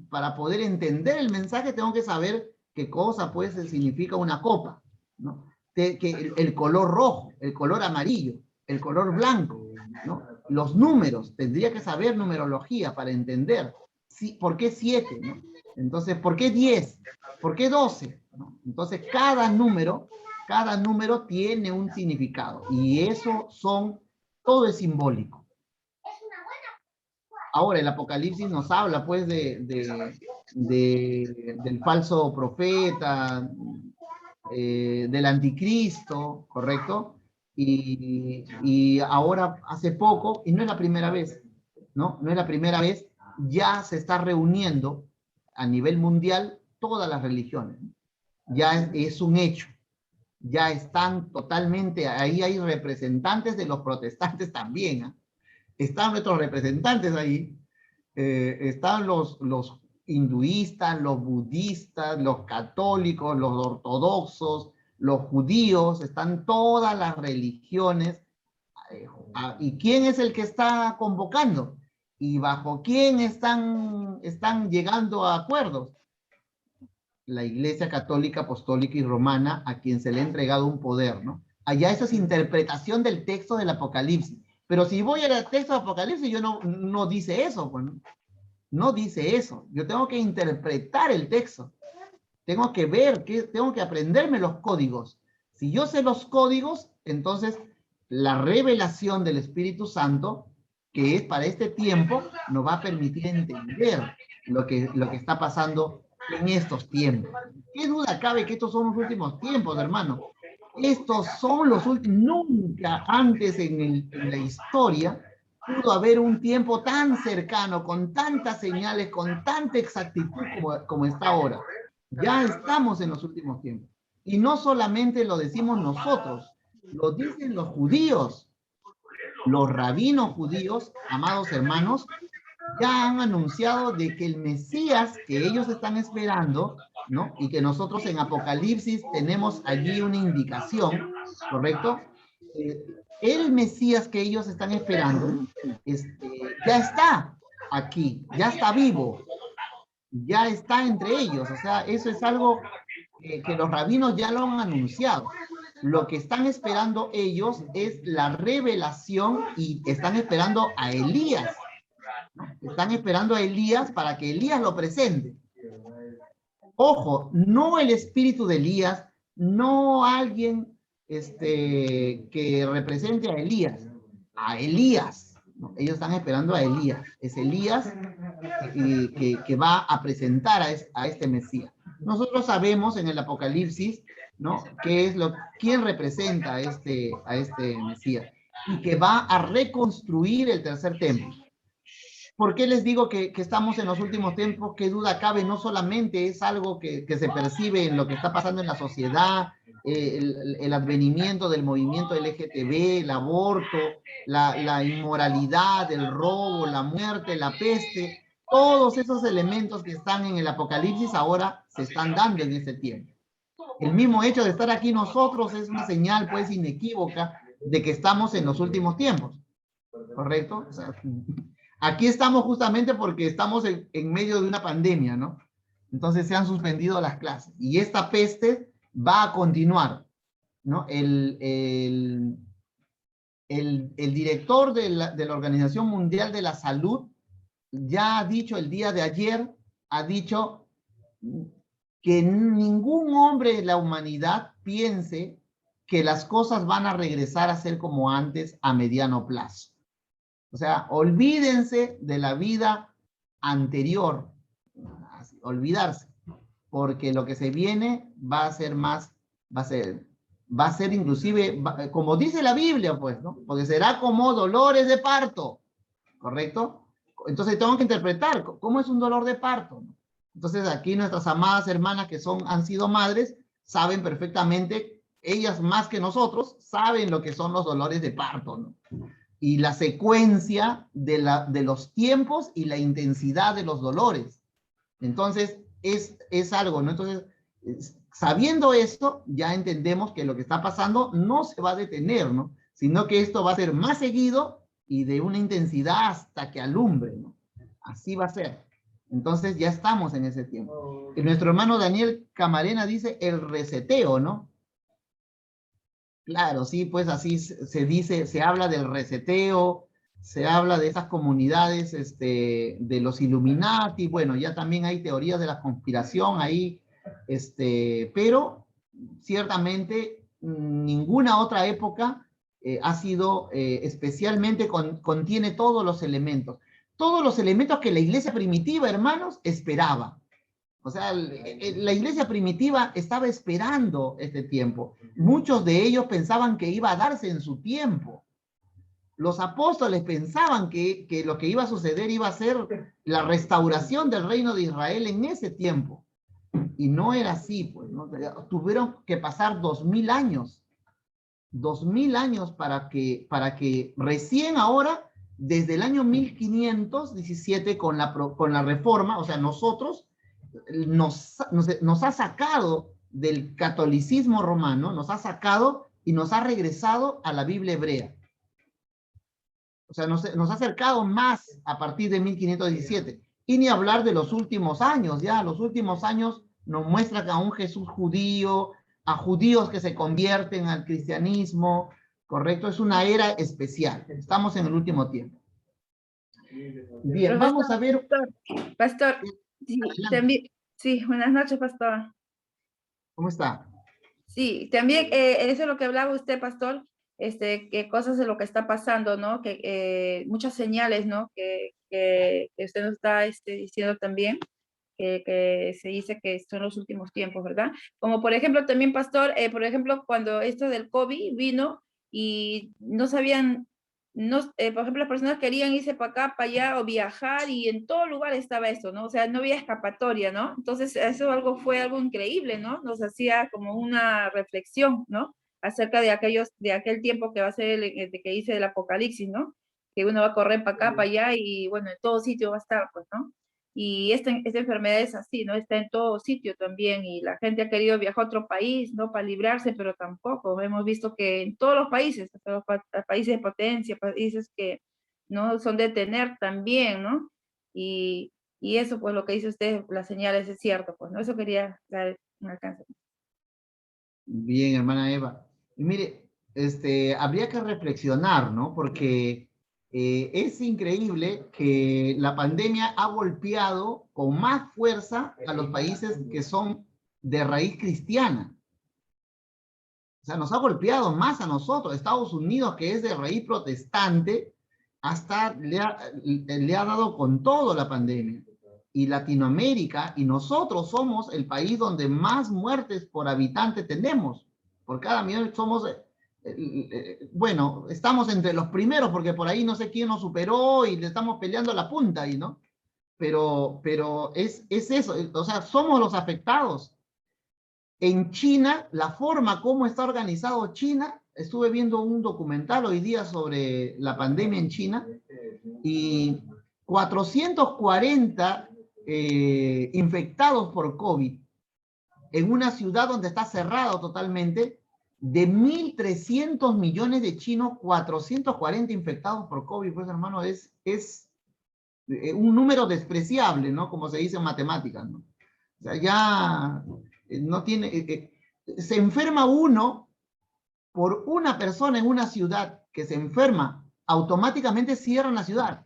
para poder entender el mensaje. Tengo que saber qué cosa pues significa una copa, ¿no? El color rojo, el color amarillo, el color blanco, ¿no? Los números, tendría que saber numerología para entender por qué 7, ¿no? Entonces, ¿por qué 10? ¿Por qué 12? ¿No? Entonces, cada número tiene un significado y todo es simbólico. Ahora, el Apocalipsis nos habla pues del falso profeta, del anticristo, ¿correcto? Y ahora, hace poco, y no es la primera vez, ¿no? No es la primera vez, ya se está reuniendo a nivel mundial todas las religiones. Ya es un hecho. Ya están totalmente, ahí hay representantes de los protestantes también, ¿eh? Están nuestros representantes ahí, están los hinduistas, los budistas, los católicos, los ortodoxos, los judíos, están todas las religiones. ¿Y quién es el que está convocando? ¿Y bajo quién están llegando a acuerdos? La Iglesia Católica, Apostólica y Romana, a quien se le ha entregado un poder, ¿no? Allá eso es interpretación del texto del Apocalipsis. Pero si voy al texto del Apocalipsis, no dice eso, pues, ¿no? No dice eso. Yo tengo que interpretar el texto. Tengo que ver, tengo que aprenderme los códigos. Si yo sé los códigos, entonces la revelación del Espíritu Santo que es para este tiempo, nos va a permitir entender lo que está pasando en estos tiempos. ¿Qué duda cabe que estos son los últimos tiempos, hermano? Estos son los últimos. Nunca antes en la historia pudo haber un tiempo tan cercano, con tantas señales, con tanta exactitud como está ahora. Ya estamos en los últimos tiempos. Y no solamente lo decimos nosotros, lo dicen los judíos. Los rabinos judíos, amados hermanos, ya han anunciado de que el Mesías que ellos están esperando, ¿no? Y que nosotros en Apocalipsis tenemos allí una indicación, ¿correcto? El Mesías que ellos están esperando ya está aquí, ya está vivo, ya está entre ellos. O sea, eso es algo que los rabinos ya lo han anunciado. Lo que están esperando ellos es la revelación y están esperando a Elías. Están esperando a Elías para que Elías lo presente. Ojo, no el espíritu de Elías, no alguien que represente a Elías. A Elías. ¿No? Ellos están esperando a Elías. Es Elías que va a presentar a este Mesías. Nosotros sabemos en el Apocalipsis, ¿no? ¿Quién representa a este Mesías? Y que va a reconstruir el tercer templo. ¿Por qué les digo que estamos en los últimos tiempos? ¿Qué duda cabe? No solamente es algo que se percibe en lo que está pasando en la sociedad, el advenimiento del movimiento LGTB, el aborto, la inmoralidad, el robo, la muerte, la peste, todos esos elementos que están en el Apocalipsis ahora se están dando en este tiempo. El mismo hecho de estar aquí nosotros es una señal pues inequívoca de que estamos en los últimos tiempos, ¿correcto? O sea, aquí estamos justamente porque estamos en medio de una pandemia, ¿no? Entonces se han suspendido las clases y esta peste va a continuar, ¿no? El director de la Organización Mundial de la Salud ya ha dicho el día de ayer, ha dicho que ningún hombre de la humanidad piense que las cosas van a regresar a ser como antes a mediano plazo. O sea, olvídense de la vida anterior, olvidarse, porque lo que se viene va a ser más, va a ser inclusive, como dice la Biblia, pues, ¿no? Porque será como dolores de parto, ¿correcto? Entonces tengo que interpretar cómo es un dolor de parto, ¿no? Entonces aquí nuestras amadas hermanas que han sido madres, saben perfectamente, ellas más que nosotros, saben lo que son los dolores de parto, ¿no? Y la secuencia de los tiempos y la intensidad de los dolores. Entonces, es algo, ¿no? Entonces, sabiendo esto, ya entendemos que lo que está pasando no se va a detener, ¿no? Sino que esto va a ser más seguido y de una intensidad hasta que alumbre, ¿no? Así va a ser. Entonces, ya estamos en ese tiempo. Y nuestro hermano Daniel Camarena dice el reseteo, ¿no? Claro, sí, pues así se dice, se habla del reseteo, se habla de esas comunidades de los Illuminati, bueno, ya también hay teorías de la conspiración ahí, pero ciertamente ninguna otra época ha sido, especialmente contiene todos los elementos que la iglesia primitiva, hermanos, esperaba. O sea, la iglesia primitiva estaba esperando este tiempo. Muchos de ellos pensaban que iba a darse en su tiempo. Los apóstoles pensaban que lo que iba a suceder iba a ser la restauración del reino de Israel en ese tiempo. Y no era así, pues, ¿no? Tuvieron que pasar 2000 años. 2000 años para que recién ahora, desde el año 1517, con la reforma, o sea, nosotros, nos ha sacado del catolicismo romano, nos ha sacado y nos ha regresado a la Biblia hebrea. O sea, nos ha acercado más a partir de 1517. Y ni hablar de los últimos años, ya los últimos años nos muestran a un Jesús judío, a judíos que se convierten al cristianismo, ¿correcto? Es una era especial. Estamos en el último tiempo. Bien, vamos a ver. Pastor, sí, también, sí, buenas noches, pastor. ¿Cómo está? Sí, también eso es lo que hablaba usted, pastor, qué cosas de lo que está pasando, ¿no? Muchas señales, ¿no? Que usted nos está diciendo también, que se dice que son los últimos tiempos, ¿verdad? Como por ejemplo también, pastor, por ejemplo, cuando esto del COVID vino y no sabían, no, por ejemplo, las personas querían irse para acá, para allá o viajar y en todo lugar estaba esto, ¿no? O sea, no había escapatoria, ¿no? Entonces eso fue algo increíble, ¿no? Nos hacía como una reflexión, ¿no? Acerca de aquel tiempo que va a ser el que dice del Apocalipsis, ¿no? Que uno va a correr para acá, para allá y bueno, en todo sitio va a estar, pues, ¿no? Y esta enfermedad es así, ¿no? Está en todo sitio también y la gente ha querido viajar a otro país, ¿no? Para librarse, pero tampoco. Hemos visto que en todos los países, hasta los países de potencia, países que no son de tener también, ¿no? Y eso, pues lo que dice usted, las señales es cierto, pues, ¿no? Eso quería dar un alcance. Bien, hermana Eva. Y mire, habría que reflexionar, ¿no? Porque es increíble que la pandemia ha golpeado con más fuerza a los países que son de raíz cristiana. O sea, nos ha golpeado más a nosotros. Estados Unidos, que es de raíz protestante, hasta le ha dado con todo la pandemia. Y Latinoamérica, y nosotros somos el país donde más muertes por habitante tenemos. Por cada millón somos, bueno, estamos entre los primeros, porque por ahí no sé quién nos superó y le estamos peleando la punta ahí, ¿no? Pero es eso, o sea, somos los afectados. En China, la forma como está organizado China, estuve viendo un documental hoy día sobre la pandemia en China y 440 infectados por COVID en una ciudad donde está cerrado totalmente, de 1.300 millones de chinos, 440 infectados por COVID, pues hermano, es un número despreciable, ¿no? Como se dice en matemáticas, ¿no? O sea, ya no tiene, se enferma uno por una persona en una ciudad que se enferma, automáticamente cierran la ciudad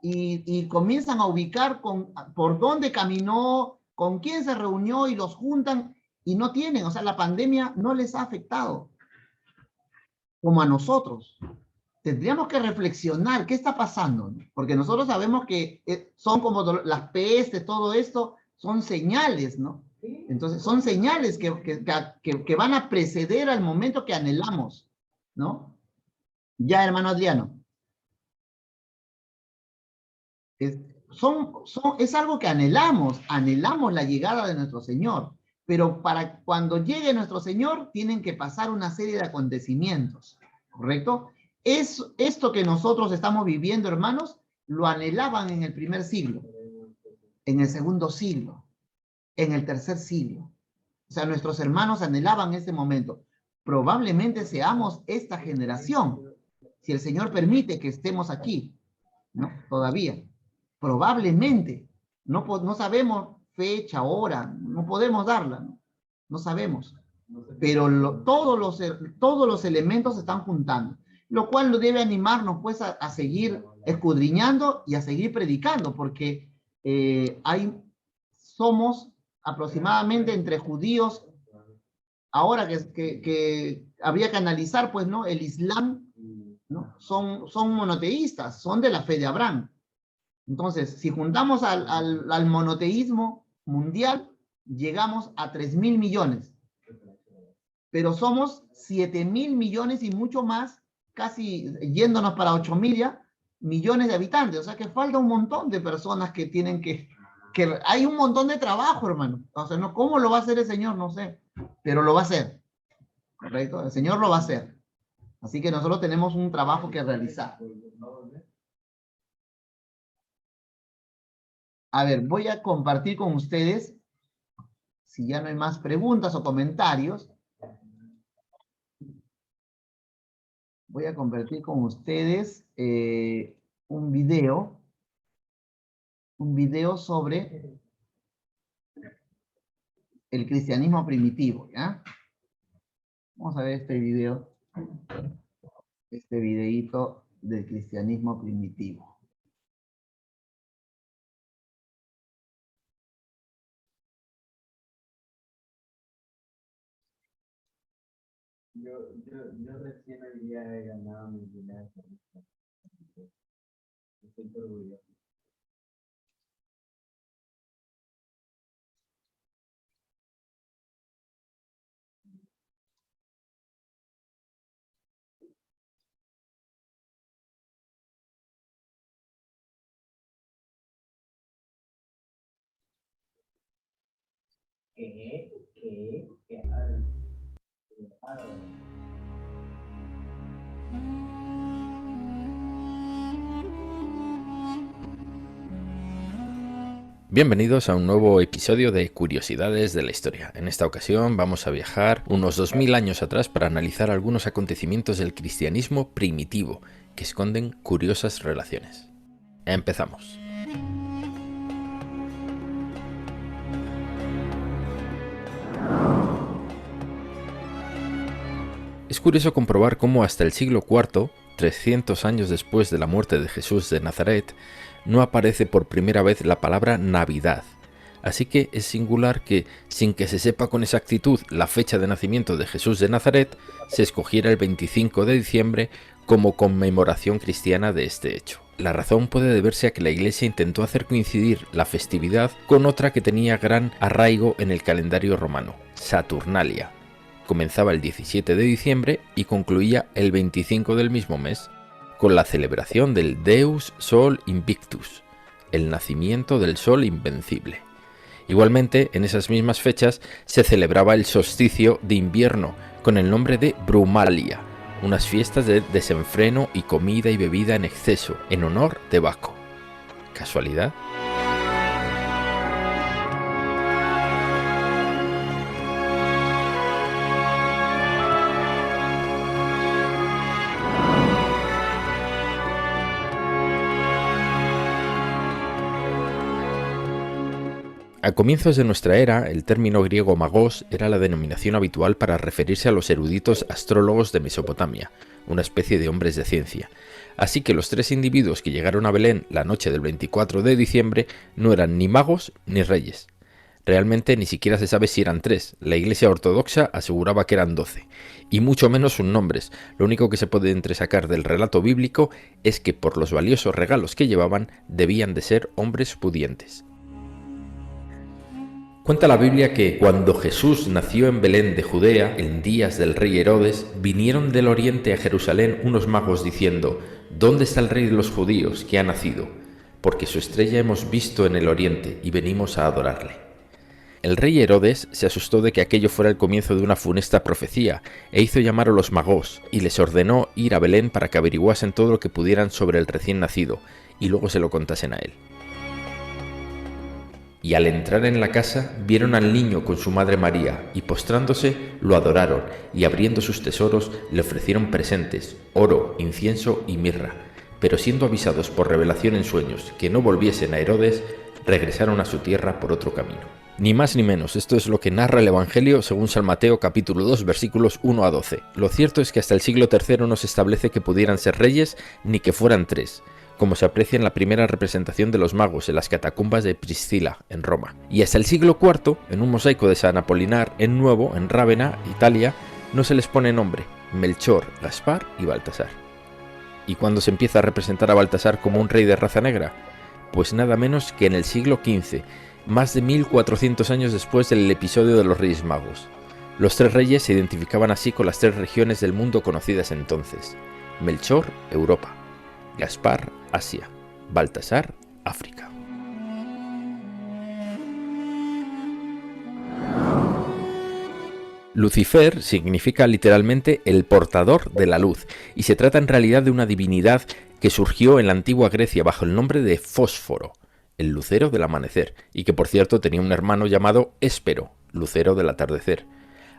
y comienzan a ubicar por dónde caminó, con quién se reunió y los juntan y no tienen, o sea, la pandemia no les ha afectado como a nosotros. Tendríamos que reflexionar qué está pasando, ¿no? Porque nosotros sabemos que son como las pestes, todo esto, son señales, ¿no? Entonces, son señales que van a preceder al momento que anhelamos, ¿no? Ya, hermano Adriano. Es algo que anhelamos la llegada de nuestro Señor, pero para cuando llegue nuestro Señor tienen que pasar una serie de acontecimientos, ¿correcto? Esto que nosotros estamos viviendo, hermanos, lo anhelaban en el primer siglo, en el segundo siglo, en el tercer siglo. O sea, nuestros hermanos anhelaban ese momento. Probablemente seamos esta generación, si el Señor permite que estemos aquí, ¿no? Todavía. Probablemente. No sabemos fecha, hora, no podemos darla, ¿no? No sabemos. Pero todos los elementos se están juntando, lo cual lo debe animarnos pues a seguir escudriñando y a seguir predicando, porque somos aproximadamente entre judíos, ahora que habría que analizar pues, ¿no? El Islam, ¿no? Son monoteístas, son de la fe de Abraham. Entonces, si juntamos al monoteísmo mundial, llegamos a 3.000 millones. Pero somos 7.000 millones y mucho más, casi yéndonos para 8.000 ya, millones de habitantes. O sea que falta un montón de personas que tienen que hay un montón de trabajo, hermano. O sea, no, ¿cómo lo va a hacer el Señor? No sé, pero lo va a hacer. ¿Correcto? El Señor lo va a hacer. Así que nosotros tenemos un trabajo que realizar. A ver, voy a compartir con ustedes, si ya no hay más preguntas o comentarios, voy a compartir con ustedes un video sobre el cristianismo primitivo, ¿ya? Vamos a ver este video, este videíto del cristianismo primitivo. Yo recién hoy día he ganado mi primera corrida. Estoy orgulloso. Bienvenidos a un nuevo episodio de Curiosidades de la Historia. En esta ocasión vamos a viajar unos 2000 años atrás para analizar algunos acontecimientos del cristianismo primitivo que esconden curiosas relaciones. Empezamos. Es curioso comprobar cómo hasta el siglo IV, 300 años después de la muerte de Jesús de Nazaret, no aparece por primera vez la palabra Navidad. Así que es singular que, sin que se sepa con exactitud la fecha de nacimiento de Jesús de Nazaret, se escogiera el 25 de diciembre como conmemoración cristiana de este hecho. La razón puede deberse a que la Iglesia intentó hacer coincidir la festividad con otra que tenía gran arraigo en el calendario romano, Saturnalia. Comenzaba el 17 de diciembre y concluía el 25 del mismo mes, con la celebración del Deus Sol Invictus, el nacimiento del Sol Invencible. Igualmente, en esas mismas fechas se celebraba el solsticio de invierno, con el nombre de Brumalia, unas fiestas de desenfreno y comida y bebida en exceso, en honor de Baco. ¿Casualidad? A comienzos de nuestra era, el término griego magos era la denominación habitual para referirse a los eruditos astrólogos de Mesopotamia, una especie de hombres de ciencia. Así que los tres individuos que llegaron a Belén la noche del 24 de diciembre no eran ni magos ni reyes. Realmente ni siquiera se sabe si eran tres. La Iglesia Ortodoxa aseguraba que eran 12, y mucho menos sus nombres. Lo único que se puede entresacar del relato bíblico es que por los valiosos regalos que llevaban debían de ser hombres pudientes. Cuenta la Biblia que cuando Jesús nació en Belén de Judea, en días del rey Herodes, vinieron del oriente a Jerusalén unos magos diciendo: ¿Dónde está el rey de los judíos que ha nacido? Porque su estrella hemos visto en el oriente y venimos a adorarle. El rey Herodes se asustó de que aquello fuera el comienzo de una funesta profecía e hizo llamar a los magos y les ordenó ir a Belén para que averiguasen todo lo que pudieran sobre el recién nacido y luego se lo contasen a él. Y al entrar en la casa, vieron al niño con su madre María, y postrándose, lo adoraron, y abriendo sus tesoros, le ofrecieron presentes, oro, incienso y mirra. Pero siendo avisados por revelación en sueños que no volviesen a Herodes, regresaron a su tierra por otro camino. Ni más ni menos, esto es lo que narra el Evangelio según San Mateo capítulo 2 versículos 1 a 12. Lo cierto es que hasta el siglo III no se establece que pudieran ser reyes ni que fueran tres, como se aprecia en la primera representación de los magos en las catacumbas de Priscila, en Roma. Y hasta el siglo IV, en un mosaico de San Apolinar en Nuevo, en Rávena, Italia, no se les pone nombre: Melchor, Gaspar y Baltasar. ¿Y cuándo se empieza a representar a Baltasar como un rey de raza negra? Pues nada menos que en el siglo XV, más de 1400 años después del episodio de los Reyes Magos. Los tres reyes se identificaban así con las tres regiones del mundo conocidas entonces: Melchor, Europa; Gaspar, Asia; Baltasar, África. Lucifer significa literalmente el portador de la luz, y se trata en realidad de una divinidad que surgió en la antigua Grecia bajo el nombre de Fósforo, el lucero del amanecer, y que por cierto tenía un hermano llamado Héspero, lucero del atardecer.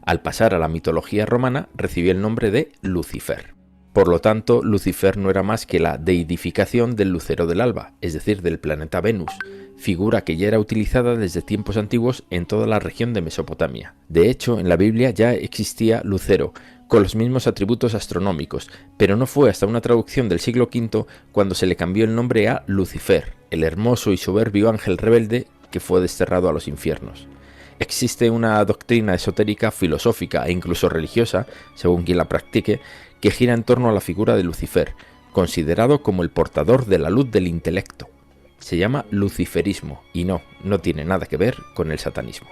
Al pasar a la mitología romana recibió el nombre de Lucifer. Por lo tanto, Lucifer no era más que la deidificación del lucero del alba, es decir, del planeta Venus, figura que ya era utilizada desde tiempos antiguos en toda la región de Mesopotamia. De hecho, en la Biblia ya existía Lucero, con los mismos atributos astronómicos, pero no fue hasta una traducción del siglo V cuando se le cambió el nombre a Lucifer, el hermoso y soberbio ángel rebelde que fue desterrado a los infiernos. Existe una doctrina esotérica, filosófica e incluso religiosa, según quien la practique, que gira en torno a la figura de Lucifer, considerado como el portador de la luz del intelecto. Se llama luciferismo y no tiene nada que ver con el satanismo.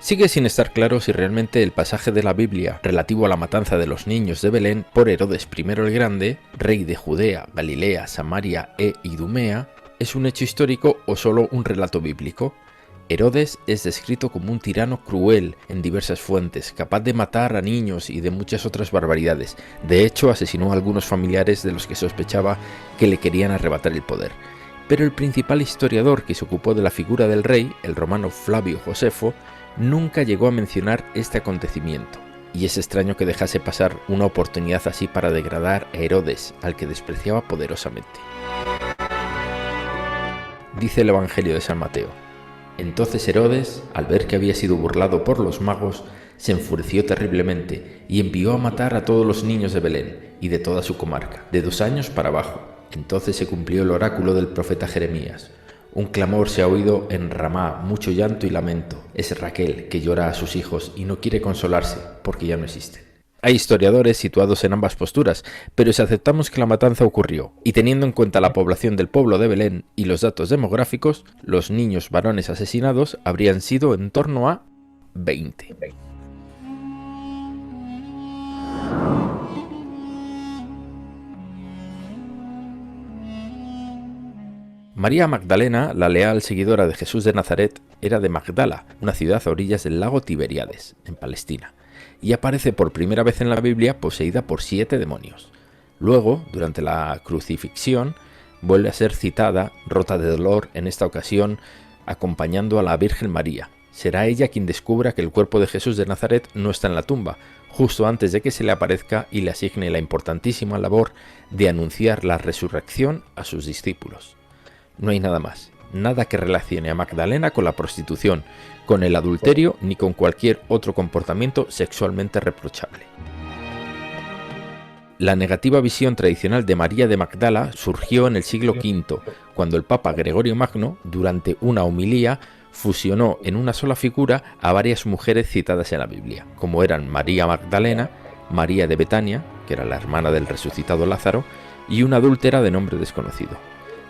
Sigue sin estar claro si realmente el pasaje de la Biblia relativo a la matanza de los niños de Belén por Herodes I el Grande, rey de Judea, Galilea, Samaria e Idumea, es un hecho histórico o solo un relato bíblico. Herodes es descrito como un tirano cruel en diversas fuentes, capaz de matar a niños y de muchas otras barbaridades. De hecho, asesinó a algunos familiares de los que sospechaba que le querían arrebatar el poder. Pero el principal historiador que se ocupó de la figura del rey, el romano Flavio Josefo, nunca llegó a mencionar este acontecimiento, y es extraño que dejase pasar una oportunidad así para degradar a Herodes, al que despreciaba poderosamente. Dice el Evangelio de San Mateo: entonces Herodes, al ver que había sido burlado por los magos, se enfureció terriblemente y envió a matar a todos los niños de Belén y de toda su comarca, de 2 años para abajo. Entonces se cumplió el oráculo del profeta Jeremías. Un clamor se ha oído en Ramá, mucho llanto y lamento. Es Raquel que llora a sus hijos y no quiere consolarse porque ya no existen. Hay historiadores situados en ambas posturas, pero si aceptamos que la matanza ocurrió, y teniendo en cuenta la población del pueblo de Belén y los datos demográficos, los niños varones asesinados habrían sido en torno a 20. María Magdalena, la leal seguidora de Jesús de Nazaret, era de Magdala, una ciudad a orillas del lago Tiberíades, en Palestina, y aparece por primera vez en la Biblia poseída por 7 demonios. Luego, durante la crucifixión, vuelve a ser citada, rota de dolor, en esta ocasión acompañando a la Virgen María. Será ella quien descubra que el cuerpo de Jesús de Nazaret no está en la tumba, justo antes de que se le aparezca y le asigne la importantísima labor de anunciar la resurrección a sus discípulos. No hay nada más, nada que relacione a Magdalena con la prostitución, con el adulterio ni con cualquier otro comportamiento sexualmente reprochable. La negativa visión tradicional de María de Magdala surgió en el siglo V, cuando el Papa Gregorio Magno, durante una homilía, fusionó en una sola figura a varias mujeres citadas en la Biblia, como eran María Magdalena, María de Betania, que era la hermana del resucitado Lázaro, y una adúltera de nombre desconocido.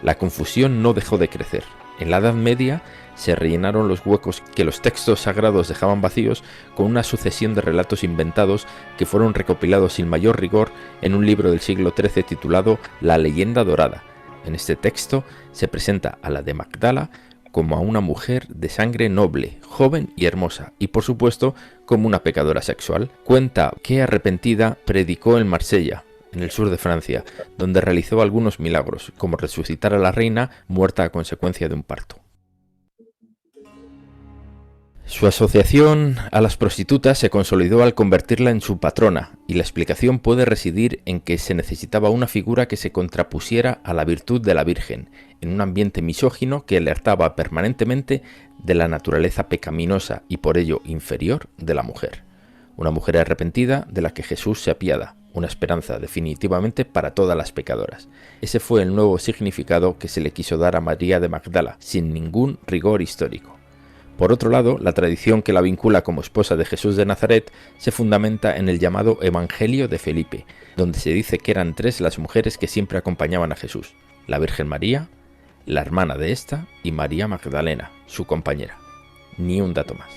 La confusión no dejó de crecer. En la Edad Media se rellenaron los huecos que los textos sagrados dejaban vacíos con una sucesión de relatos inventados que fueron recopilados sin mayor rigor en un libro del siglo XIII titulado La Leyenda Dorada. En este texto se presenta a la de Magdala como a una mujer de sangre noble, joven y hermosa, y por supuesto como una pecadora sexual. Cuenta que arrepentida predicó en Marsella, en el sur de Francia, donde realizó algunos milagros, como resucitar a la reina muerta a consecuencia de un parto. Su asociación a las prostitutas se consolidó al convertirla en su patrona, y la explicación puede residir en que se necesitaba una figura que se contrapusiera a la virtud de la Virgen, en un ambiente misógino que alertaba permanentemente de la naturaleza pecaminosa y por ello inferior de la mujer. Una mujer arrepentida de la que Jesús se apiada, una esperanza definitivamente para todas las pecadoras. Ese fue el nuevo significado que se le quiso dar a María de Magdala, sin ningún rigor histórico. Por otro lado, la tradición que la vincula como esposa de Jesús de Nazaret se fundamenta en el llamado Evangelio de Felipe, donde se dice que eran 3 las mujeres que siempre acompañaban a Jesús: la Virgen María, la hermana de esta y María Magdalena, su compañera. Ni un dato más.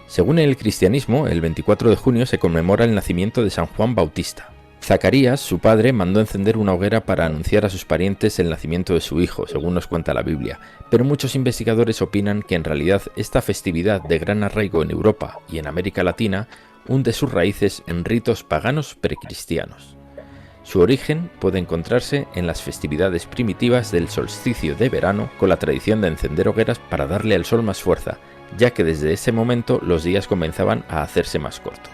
Según el cristianismo, el 24 de junio se conmemora el nacimiento de San Juan Bautista. Zacarías, su padre, mandó encender una hoguera para anunciar a sus parientes el nacimiento de su hijo, según nos cuenta la Biblia, pero muchos investigadores opinan que en realidad esta festividad de gran arraigo en Europa y en América Latina hunde sus raíces en ritos paganos precristianos. Su origen puede encontrarse en las festividades primitivas del solsticio de verano, con la tradición de encender hogueras para darle al sol más fuerza, ya que desde ese momento los días comenzaban a hacerse más cortos.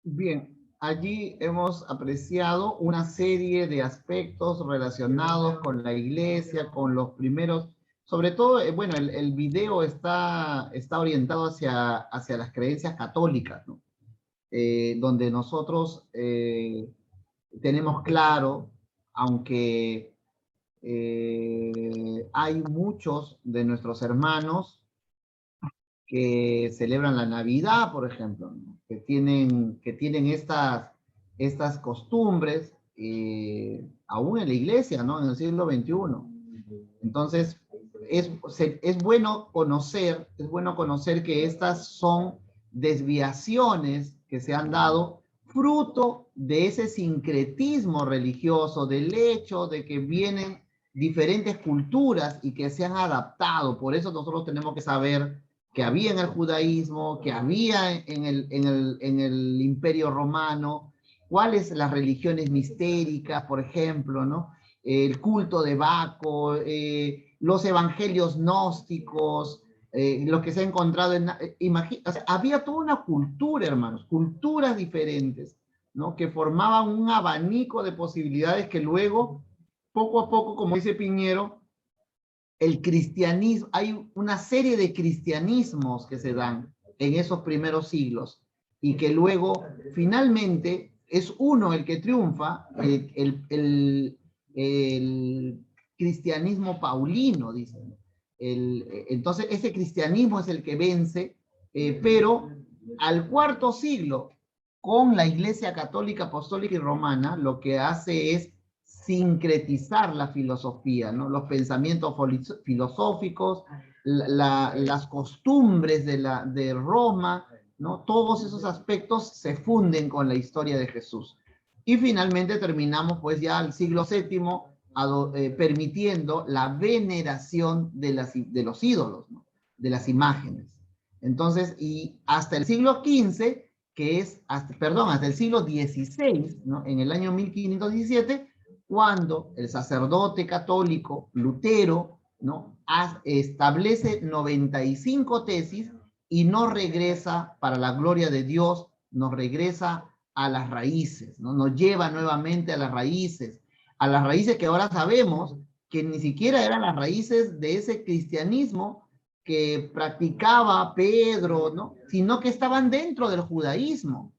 Bien, allí hemos apreciado una serie de aspectos relacionados con la iglesia, con los primeros, sobre todo, bueno, el video está orientado hacia las creencias católicas, ¿no? Donde nosotros tenemos claro, aunque hay muchos de nuestros hermanos que celebran la Navidad, por ejemplo, ¿no? que tienen estas costumbres, aún en la iglesia, ¿no? En el siglo XXI. Entonces, es bueno conocer que estas son desviaciones que se han dado fruto de ese sincretismo religioso, del hecho de que vienen diferentes culturas y que se han adaptado. Por eso nosotros tenemos que saber que había en el judaísmo, que había en el Imperio Romano, cuáles las religiones mistéricas, por ejemplo, ¿no? El culto de Baco, los evangelios gnósticos, lo que se ha encontrado en... o sea, había toda una cultura, hermanos, culturas diferentes, ¿no? Que formaban un abanico de posibilidades que luego, poco a poco, como dice Piñero, el cristianismo, hay una serie de cristianismos que se dan en esos primeros siglos y que luego finalmente es uno el que triunfa, el cristianismo paulino, dicen. Entonces ese cristianismo es el que vence, pero al cuarto siglo, con la Iglesia Católica, Apostólica y Romana, lo que hace es sincretizar la filosofía, ¿no? Los pensamientos filosóficos, las costumbres de Roma, ¿no? Todos esos aspectos se funden con la historia de Jesús. Y finalmente terminamos pues ya al siglo VII permitiendo la veneración de los ídolos, ¿no? De las imágenes. Entonces, y hasta el siglo XV, que es, hasta el siglo XVI, ¿no? En el año 1517, cuando el sacerdote católico Lutero, ¿no? establece 95 tesis y nos regresa, para la gloria de Dios, nos regresa a las raíces, ¿no? Nos lleva nuevamente a las raíces que ahora sabemos que ni siquiera eran las raíces de ese cristianismo que practicaba Pedro, ¿no? Sino que estaban dentro del judaísmo,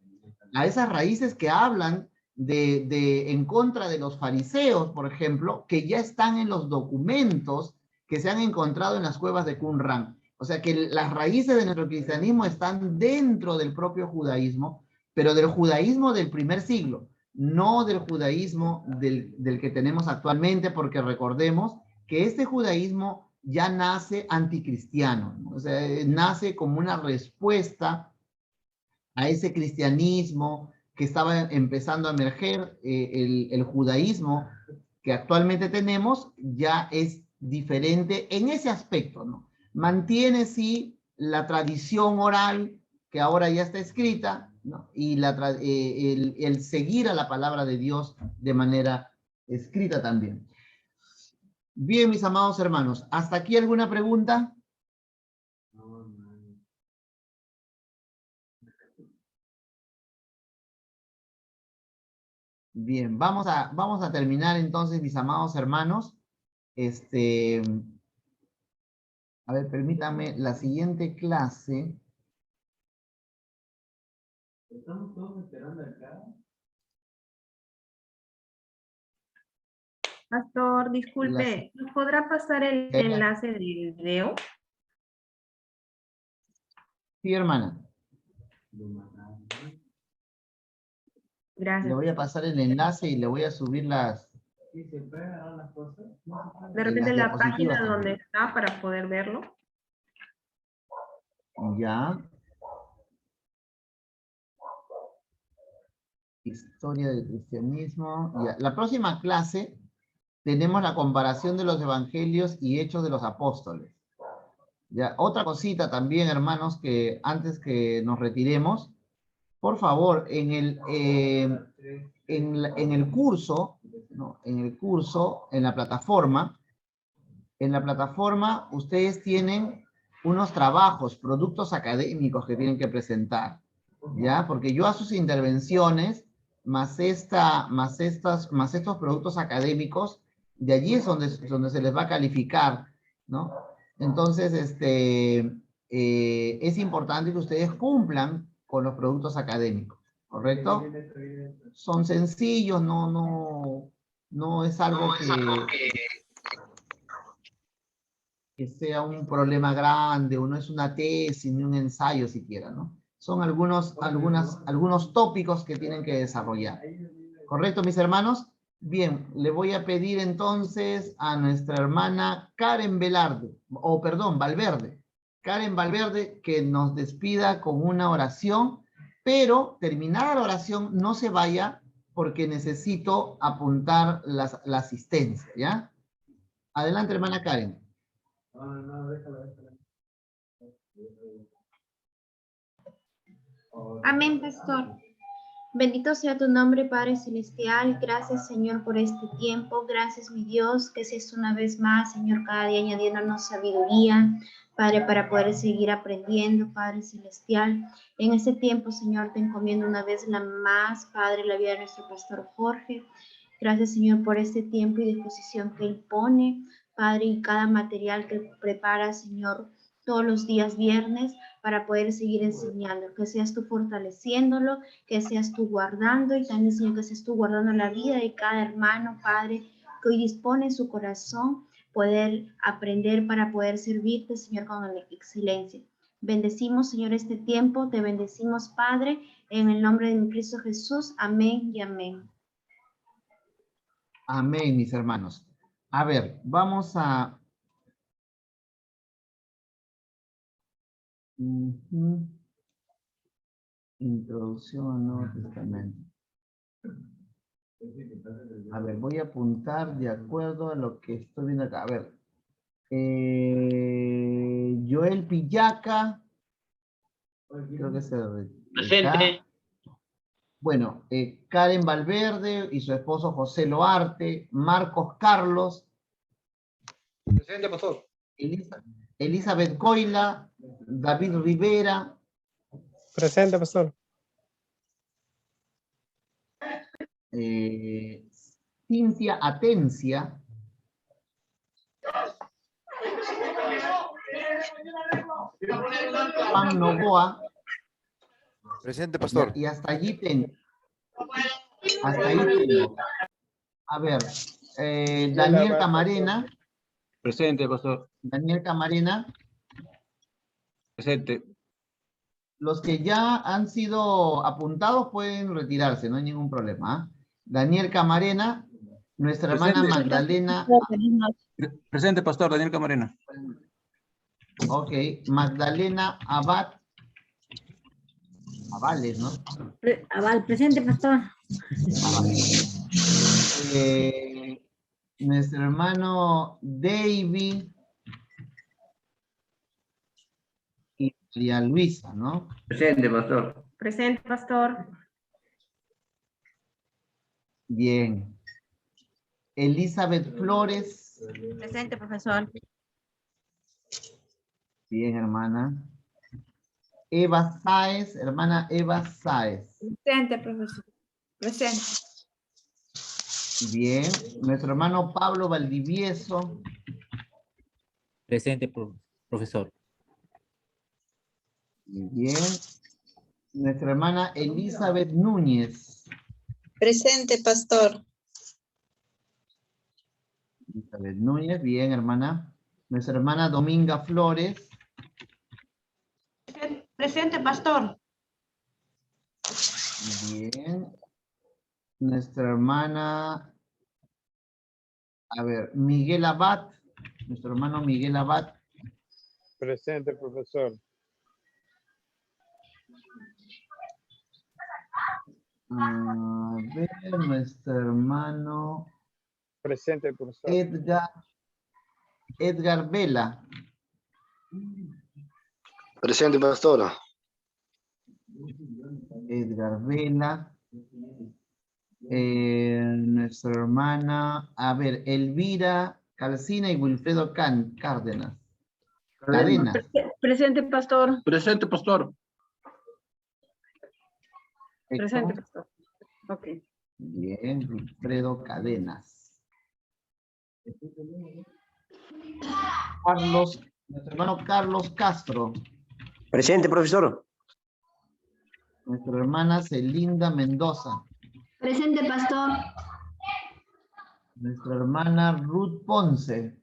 a esas raíces que hablan en contra de los fariseos, por ejemplo, que ya están en los documentos que se han encontrado en las cuevas de Qumran. O sea que las raíces de nuestro cristianismo están dentro del propio judaísmo, pero del judaísmo del primer siglo, no del judaísmo del que tenemos actualmente, porque recordemos que este judaísmo ya nace anticristiano, ¿no? O sea, nace como una respuesta a ese cristianismo que estaba empezando a emerger. El judaísmo que actualmente tenemos ya es diferente en ese aspecto, ¿no? Mantiene sí la tradición oral que ahora ya está escrita, ¿no? Y el seguir a la palabra de Dios de manera escrita también. Bien, mis amados hermanos, ¿hasta aquí alguna pregunta? Bien, vamos a terminar entonces, mis amados hermanos. A ver, permítanme, la siguiente clase. Estamos todos esperando acá. Pastor, disculpe, ¿nos podrá pasar el enlace del video? Sí, hermana. Gracias. Le voy a pasar el enlace y le voy a subir las... ¿Sí se pueden agarrar las cosas? De repente las la página diapositivas donde también. está para poder verlo. Ya. Historia del cristianismo. Ya. La próxima clase tenemos la comparación de los evangelios y hechos de los apóstoles. Ya. Otra cosita también, hermanos, que antes que nos retiremos, por favor, en el curso, ¿no? En la plataforma, ustedes tienen unos trabajos, productos académicos que tienen que presentar, ¿ya? Porque yo a sus intervenciones más estos productos académicos, de allí es donde se les va a calificar, ¿no? Entonces, es importante que ustedes cumplan con los productos académicos, ¿correcto? Son sencillos, no es algo que sea un problema grande, o no es una tesis, ni un ensayo siquiera, ¿no? Son algunos tópicos que tienen que desarrollar. ¿Correcto, mis hermanos? Bien, le voy a pedir entonces a nuestra hermana Karen Valverde. Karen Valverde, que nos despida con una oración, pero terminada la oración, no se vaya porque necesito apuntar la asistencia, ¿ya? Adelante, hermana Karen. No, déjala. Amén, pastor. Bendito sea tu nombre, Padre Celestial. Gracias, Señor, por este tiempo. Gracias, mi Dios, que seas una vez más, Señor, cada día añadiéndonos sabiduría, Padre, para poder seguir aprendiendo, Padre Celestial. En este tiempo, Señor, te encomiendo una vez más, Padre, la vida de nuestro pastor Jorge. Gracias, Señor, por este tiempo y disposición que Él pone, Padre, y cada material que prepara, Señor, todos los días viernes para poder seguir enseñando. Que seas tú fortaleciéndolo, que seas tú guardando y también, Señor, que seas tú guardando la vida de cada hermano, Padre, que hoy dispone en su corazón poder aprender para poder servirte, Señor, con excelencia. Bendecimos, Señor, este tiempo. Te bendecimos, Padre, en el nombre de mi Cristo Jesús. Amén y amén. Amén, mis hermanos. A ver, vamos a... Introducción al Nuevo Testamento. A ver, voy a apuntar de acuerdo a lo que estoy viendo acá. A ver. Joel Pillaca. Creo que se presente. Bueno, Karen Valverde y su esposo José Loarte, Marcos Carlos. Presente, pastor. Elizabeth Coila, David Rivera. Presente, pastor. Cintia Atencia. Juan Novoa. Presente, pastor. Y hasta allí tengo. A ver, Daniel Camarena. Presente, pastor. Daniel Camarena. Presente. Los que ya han sido apuntados pueden retirarse, no hay ningún problema. Daniel Camarena, nuestra hermana Magdalena. Presente, pastor, Daniel Camarena. Ok, Magdalena Abad. Avales, ¿no? Presente, pastor. Nuestro hermano David y María Luisa, ¿no? Presente, pastor. Presente, pastor. Bien. Elizabeth Flores. Presente, profesor. Bien, hermana. Eva Sáez, hermana Eva Sáez. Presente, profesor. Presente. Bien. Nuestro hermano Pablo Valdivieso. Presente, profesor. Bien. Nuestra hermana Elizabeth Núñez. Presente, pastor. Elizabeth Núñez, bien, hermana. Nuestra hermana Dominga Flores. Presente, pastor. Bien. Nuestra hermana, a ver, Miguel Abad. Nuestro hermano Miguel Abad. Presente, profesor. A ver, nuestro hermano Presente, profesor. Edgar Vela. Presente, pastora. Edgar Vela. Nuestra hermana, a ver, Elvira Calcina y Wilfredo Cárdenas. Cadena. Presente, pastor. Presente, pastor. Presente, pastor. Ok. Bien, Wilfredo Cadenas. Carlos, nuestro hermano Carlos Castro. Presente, profesor. Nuestra hermana Celinda Mendoza. Presente, pastor. Nuestra hermana Ruth Ponce.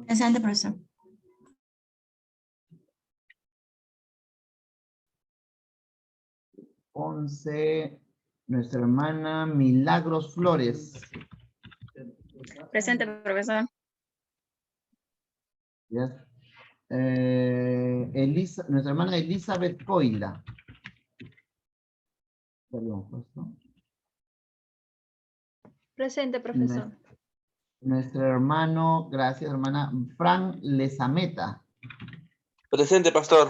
Presente, profesor. Ponce. Nuestra hermana Milagros Flores. Presente, profesor. Ya. Nuestra hermana Elizabeth Coila. Perdón, puesto. Presente, profesor. Nuestro hermano, gracias hermana, Fran Lezameta. Presente, pastor.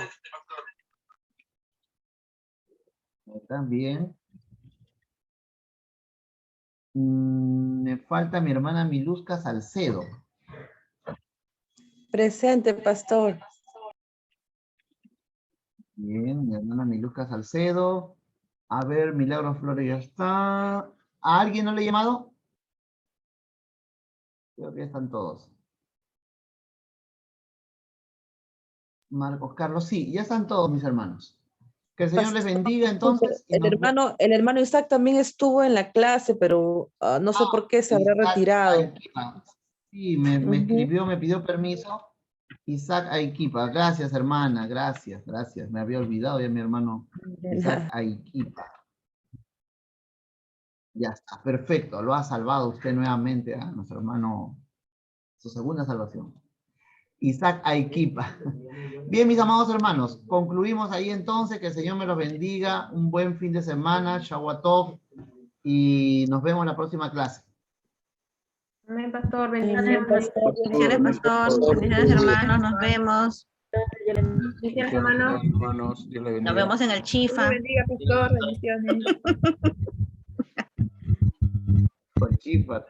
También. Me falta mi hermana Miluska Salcedo. Presente, pastor. Bien, mi hermana Miluska Salcedo. A ver, Milagros Flores ya está. ¿A alguien no le he llamado? Creo que ya están todos. Marcos Carlos, sí, ya están todos mis hermanos. Que el Señor les bendiga entonces. El hermano Isaac también estuvo en la clase, pero no sé por qué se habrá retirado. Sí, me escribió, me pidió permiso. Isaac Aiquipa, gracias hermana, gracias. Me había olvidado ya mi hermano Isaac Aiquipa. Ya está, perfecto, lo ha salvado usted nuevamente a nuestro hermano, su segunda salvación. Isaac Aiquipa. Bien, mis amados hermanos, concluimos ahí entonces, que el Señor me los bendiga, un buen fin de semana, Shabbat Tov, y nos vemos en la próxima clase. Amén, pastor. Bendiciones, pastor. Bendiciones, hermanos. Nos vemos. Bendiciones, hermanos. Hermanos, Dios le bendiga. Nos vemos en el Chifa. Dios bendiga, pastor. Bendiciones. Con Chifa,